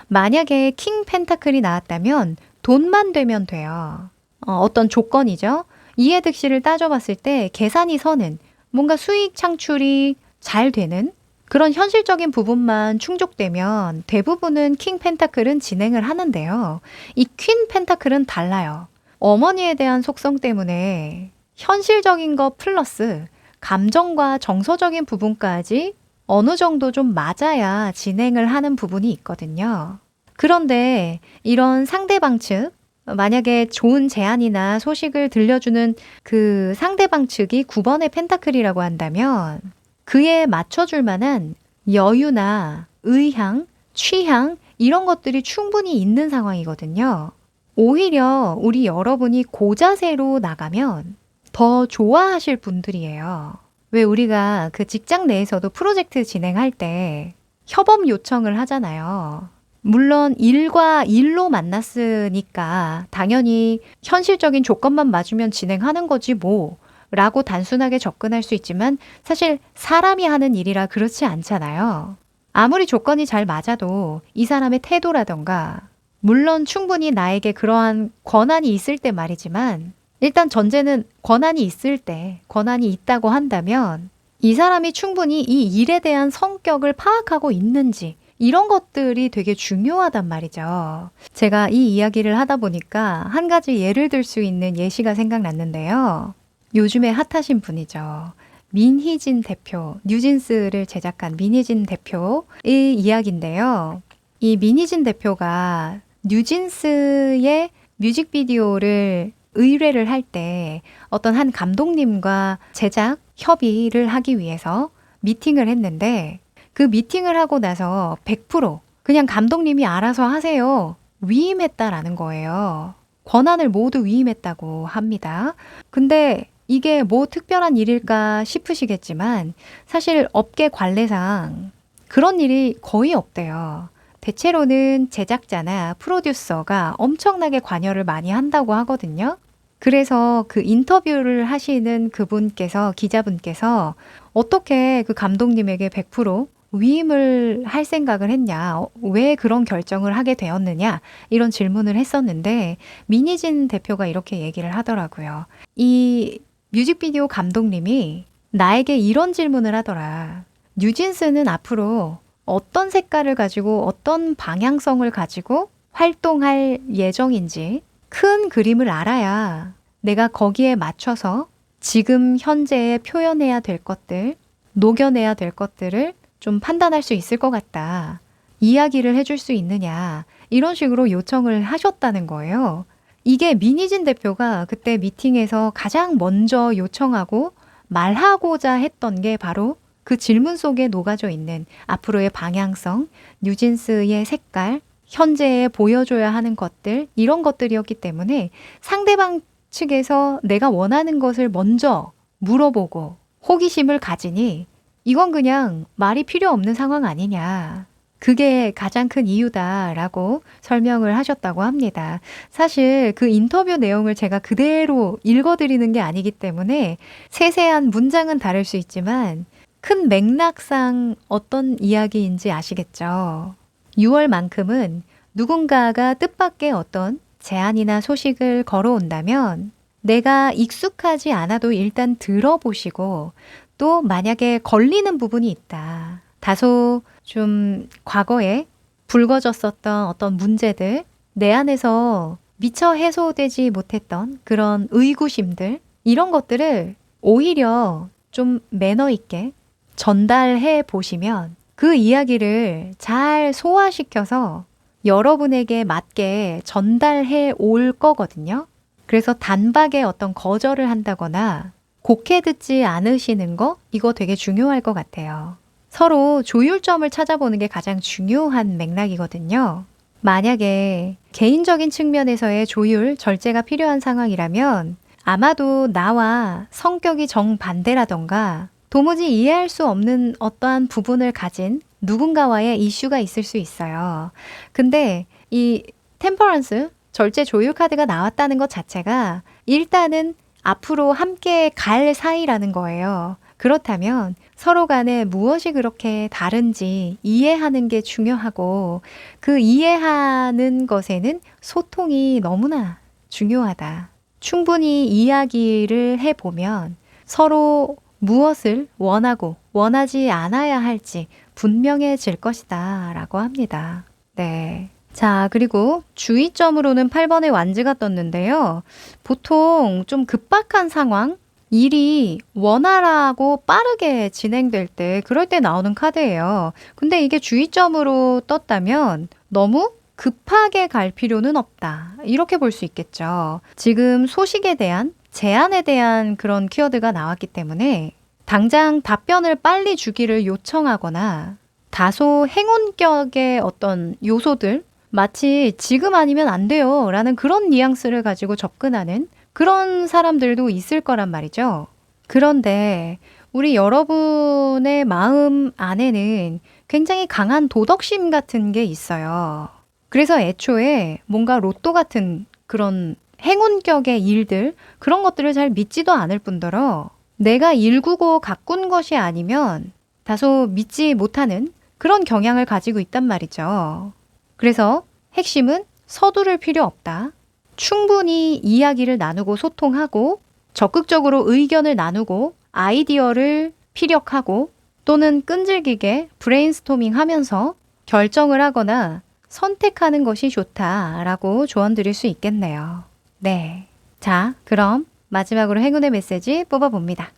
A: 만약에 킹 펜타클이 나왔다면 돈만 되면 돼요. 어떤 조건이죠. 이해득실을 따져봤을 때 계산이 서는 뭔가 수익 창출이 잘 되는 그런 현실적인 부분만 충족되면 대부분은 킹 펜타클은 진행을 하는데요. 이 퀸 펜타클은 달라요. 어머니에 대한 속성 때문에 현실적인 거 플러스 감정과 정서적인 부분까지 어느 정도 좀 맞아야 진행을 하는 부분이 있거든요. 그런데 이런 상대방 측, 만약에 좋은 제안이나 소식을 들려주는 그 상대방 측이 9번의 펜타클이라고 한다면 그에 맞춰줄 만한 여유나 의향, 취향 이런 것들이 충분히 있는 상황이거든요. 오히려 우리 여러분이 고자세로 나가면 더 좋아하실 분들이에요. 왜 우리가 그 직장 내에서도 프로젝트 진행할 때 협업 요청을 하잖아요. 물론 일과 일로 만났으니까 당연히 현실적인 조건만 맞으면 진행하는 거지 뭐 라고 단순하게 접근할 수 있지만 사실 사람이 하는 일이라 그렇지 않잖아요. 아무리 조건이 잘 맞아도 이 사람의 태도라던가 물론 충분히 나에게 그러한 권한이 있을 때 말이지만 일단 전제는 권한이 있을 때 권한이 있다고 한다면 이 사람이 충분히 이 일에 대한 성격을 파악하고 있는지 이런 것들이 되게 중요하단 말이죠. 제가 이 이야기를 하다 보니까 한 가지 예를 들 수 있는 예시가 생각났는데요. 요즘에 핫하신 분이죠. 민희진 대표, 뉴진스를 제작한 민희진 대표의 이야기인데요. 이 민희진 대표가 뉴진스의 뮤직비디오를 의뢰를 할 때 어떤 한 감독님과 제작 협의를 하기 위해서 미팅을 했는데 그 미팅을 하고 나서 100% 그냥 감독님이 알아서 하세요. 위임했다라는 거예요. 권한을 모두 위임했다고 합니다. 근데 이게 뭐 특별한 일일까 싶으시겠지만 사실 업계 관례상 그런 일이 거의 없대요. 대체로는 제작자나 프로듀서가 엄청나게 관여를 많이 한다고 하거든요. 그래서 그 인터뷰를 하시는 그분께서, 기자분께서 어떻게 그 감독님에게 100% 위임을 할 생각을 했냐, 왜 그런 결정을 하게 되었느냐, 이런 질문을 했었는데, 민희진 대표가 이렇게 얘기를 하더라고요. 이 뮤직비디오 감독님이 나에게 이런 질문을 하더라. 뉴진스는 앞으로 어떤 색깔을 가지고 어떤 방향성을 가지고 활동할 예정인지 큰 그림을 알아야 내가 거기에 맞춰서 지금 현재에 표현해야 될 것들, 녹여내야 될 것들을 좀 판단할 수 있을 것 같다. 이야기를 해줄 수 있느냐. 이런 식으로 요청을 하셨다는 거예요. 이게 민희진 대표가 그때 미팅에서 가장 먼저 요청하고 말하고자 했던 게 바로 그 질문 속에 녹아져 있는 앞으로의 방향성, 뉴진스의 색깔, 현재에 보여줘야 하는 것들, 이런 것들이었기 때문에 상대방 측에서 내가 원하는 것을 먼저 물어보고 호기심을 가지니 이건 그냥 말이 필요 없는 상황 아니냐. 그게 가장 큰 이유다라고 설명을 하셨다고 합니다. 사실 그 인터뷰 내용을 제가 그대로 읽어드리는 게 아니기 때문에 세세한 문장은 다를 수 있지만 큰 맥락상 어떤 이야기인지 아시겠죠? 6월만큼은 누군가가 뜻밖의 어떤 제안이나 소식을 걸어온다면 내가 익숙하지 않아도 일단 들어보시고 또 만약에 걸리는 부분이 있다. 다소 좀 과거에 불거졌었던 어떤 문제들, 내 안에서 미처 해소되지 못했던 그런 의구심들, 이런 것들을 오히려 좀 매너 있게 전달해 보시면 그 이야기를 잘 소화시켜서 여러분에게 맞게 전달해 올 거거든요. 그래서 단박에 어떤 거절을 한다거나 곡해 듣지 않으시는 거, 이거 되게 중요할 것 같아요. 서로 조율점을 찾아보는 게 가장 중요한 맥락이거든요. 만약에 개인적인 측면에서의 조율, 절제가 필요한 상황이라면 아마도 나와 성격이 정반대라던가 도무지 이해할 수 없는 어떠한 부분을 가진 누군가와의 이슈가 있을 수 있어요. 근데 이 템퍼런스, 절제 조율 카드가 나왔다는 것 자체가 일단은 앞으로 함께 갈 사이라는 거예요. 그렇다면 서로 간에 무엇이 그렇게 다른지 이해하는 게 중요하고 그 이해하는 것에는 소통이 너무나 중요하다. 충분히 이야기를 해보면 서로 무엇을 원하고 원하지 않아야 할지 분명해질 것이다 라고 합니다. 네. 자, 그리고 주의점으로는 8번의 완즈가 떴는데요. 보통 좀 급박한 상황, 일이 원활하고 빠르게 진행될 때, 그럴 때 나오는 카드예요. 근데 이게 주의점으로 떴다면 너무 급하게 갈 필요는 없다. 이렇게 볼 수 있겠죠. 지금 소식에 대한, 제안에 대한 그런 키워드가 나왔기 때문에 당장 답변을 빨리 주기를 요청하거나 다소 행운격의 어떤 요소들, 마치 지금 아니면 안 돼요 라는 그런 뉘앙스를 가지고 접근하는 그런 사람들도 있을 거란 말이죠. 그런데 우리 여러분의 마음 안에는 굉장히 강한 도덕심 같은 게 있어요. 그래서 애초에 뭔가 로또 같은 그런 행운격의 일들, 그런 것들을 잘 믿지도 않을 뿐더러 내가 일구고 가꾼 것이 아니면 다소 믿지 못하는 그런 경향을 가지고 있단 말이죠. 그래서 핵심은 서두를 필요 없다. 충분히 이야기를 나누고 소통하고 적극적으로 의견을 나누고 아이디어를 피력하고 또는 끈질기게 브레인스토밍 하면서 결정을 하거나 선택하는 것이 좋다라고 조언 드릴 수 있겠네요. 네. 자, 그럼 마지막으로 행운의 메시지 뽑아봅니다.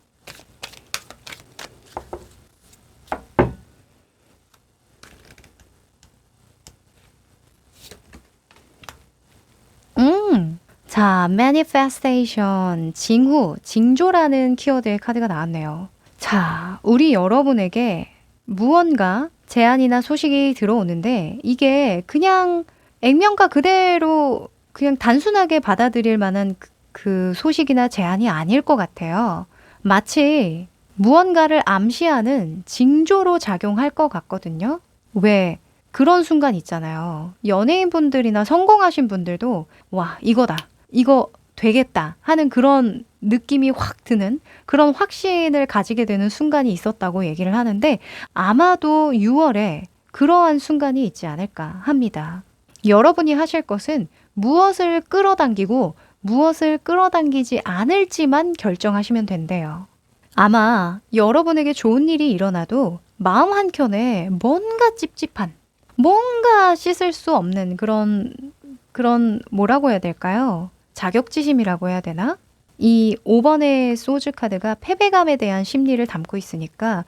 A: 자, manifestation, 징후, 징조라는 키워드의 카드가 나왔네요. 자, 우리 여러분에게 무언가 제안이나 소식이 들어오는데 이게 그냥 액면가 그대로 그냥 단순하게 받아들일 만한 그 소식이나 제안이 아닐 것 같아요. 마치 무언가를 암시하는 징조로 작용할 것 같거든요. 왜? 그런 순간 있잖아요. 연예인분들이나 성공하신 분들도 와, 이거다. 이거 되겠다 하는 그런 느낌이 확 드는 그런 확신을 가지게 되는 순간이 있었다고 얘기를 하는데 아마도 6월에 그러한 순간이 있지 않을까 합니다. 여러분이 하실 것은 무엇을 끌어당기고 무엇을 끌어당기지 않을지만 결정하시면 된대요. 아마 여러분에게 좋은 일이 일어나도 마음 한켠에 뭔가 찝찝한, 뭔가 씻을 수 없는 그런 뭐라고 해야 될까요? 자격지심이라고 해야 되나? 이 5번의 소주 카드가 패배감에 대한 심리를 담고 있으니까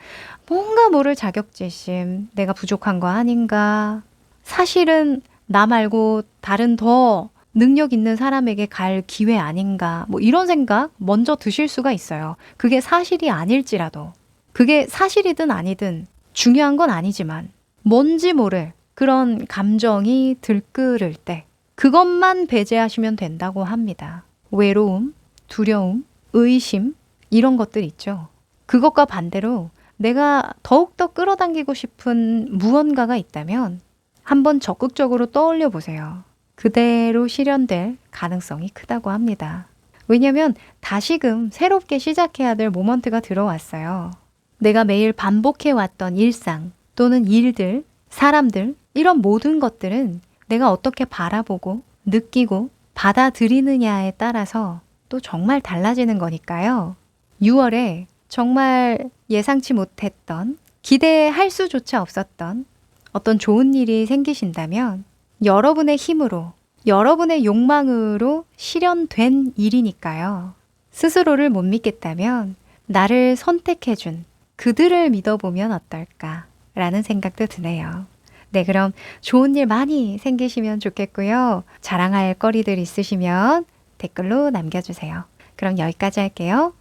A: 뭔가 모를 자격지심, 내가 부족한 거 아닌가, 사실은 나 말고 다른 더 능력 있는 사람에게 갈 기회 아닌가, 뭐 이런 생각 먼저 드실 수가 있어요. 그게 사실이 아닐지라도. 그게 사실이든 아니든 중요한 건 아니지만 뭔지 모를 그런 감정이 들끓을 때 그것만 배제하시면 된다고 합니다. 외로움, 두려움, 의심 이런 것들 있죠. 그것과 반대로 내가 더욱더 끌어당기고 싶은 무언가가 있다면 한번 적극적으로 떠올려 보세요. 그대로 실현될 가능성이 크다고 합니다. 왜냐면 다시금 새롭게 시작해야 될 모먼트가 들어왔어요. 내가 매일 반복해왔던 일상 또는 일들, 사람들 이런 모든 것들은 내가 어떻게 바라보고 느끼고 받아들이느냐에 따라서 또 정말 달라지는 거니까요. 6월에 정말 예상치 못했던 기대할 수조차 없었던 어떤 좋은 일이 생기신다면 여러분의 힘으로 여러분의 욕망으로 실현된 일이니까요. 스스로를 못 믿겠다면 나를 선택해준 그들을 믿어보면 어떨까라는 생각도 드네요. 네, 그럼 좋은 일 많이 생기시면 좋겠고요. 자랑할 거리들 있으시면 댓글로 남겨주세요. 그럼 여기까지 할게요.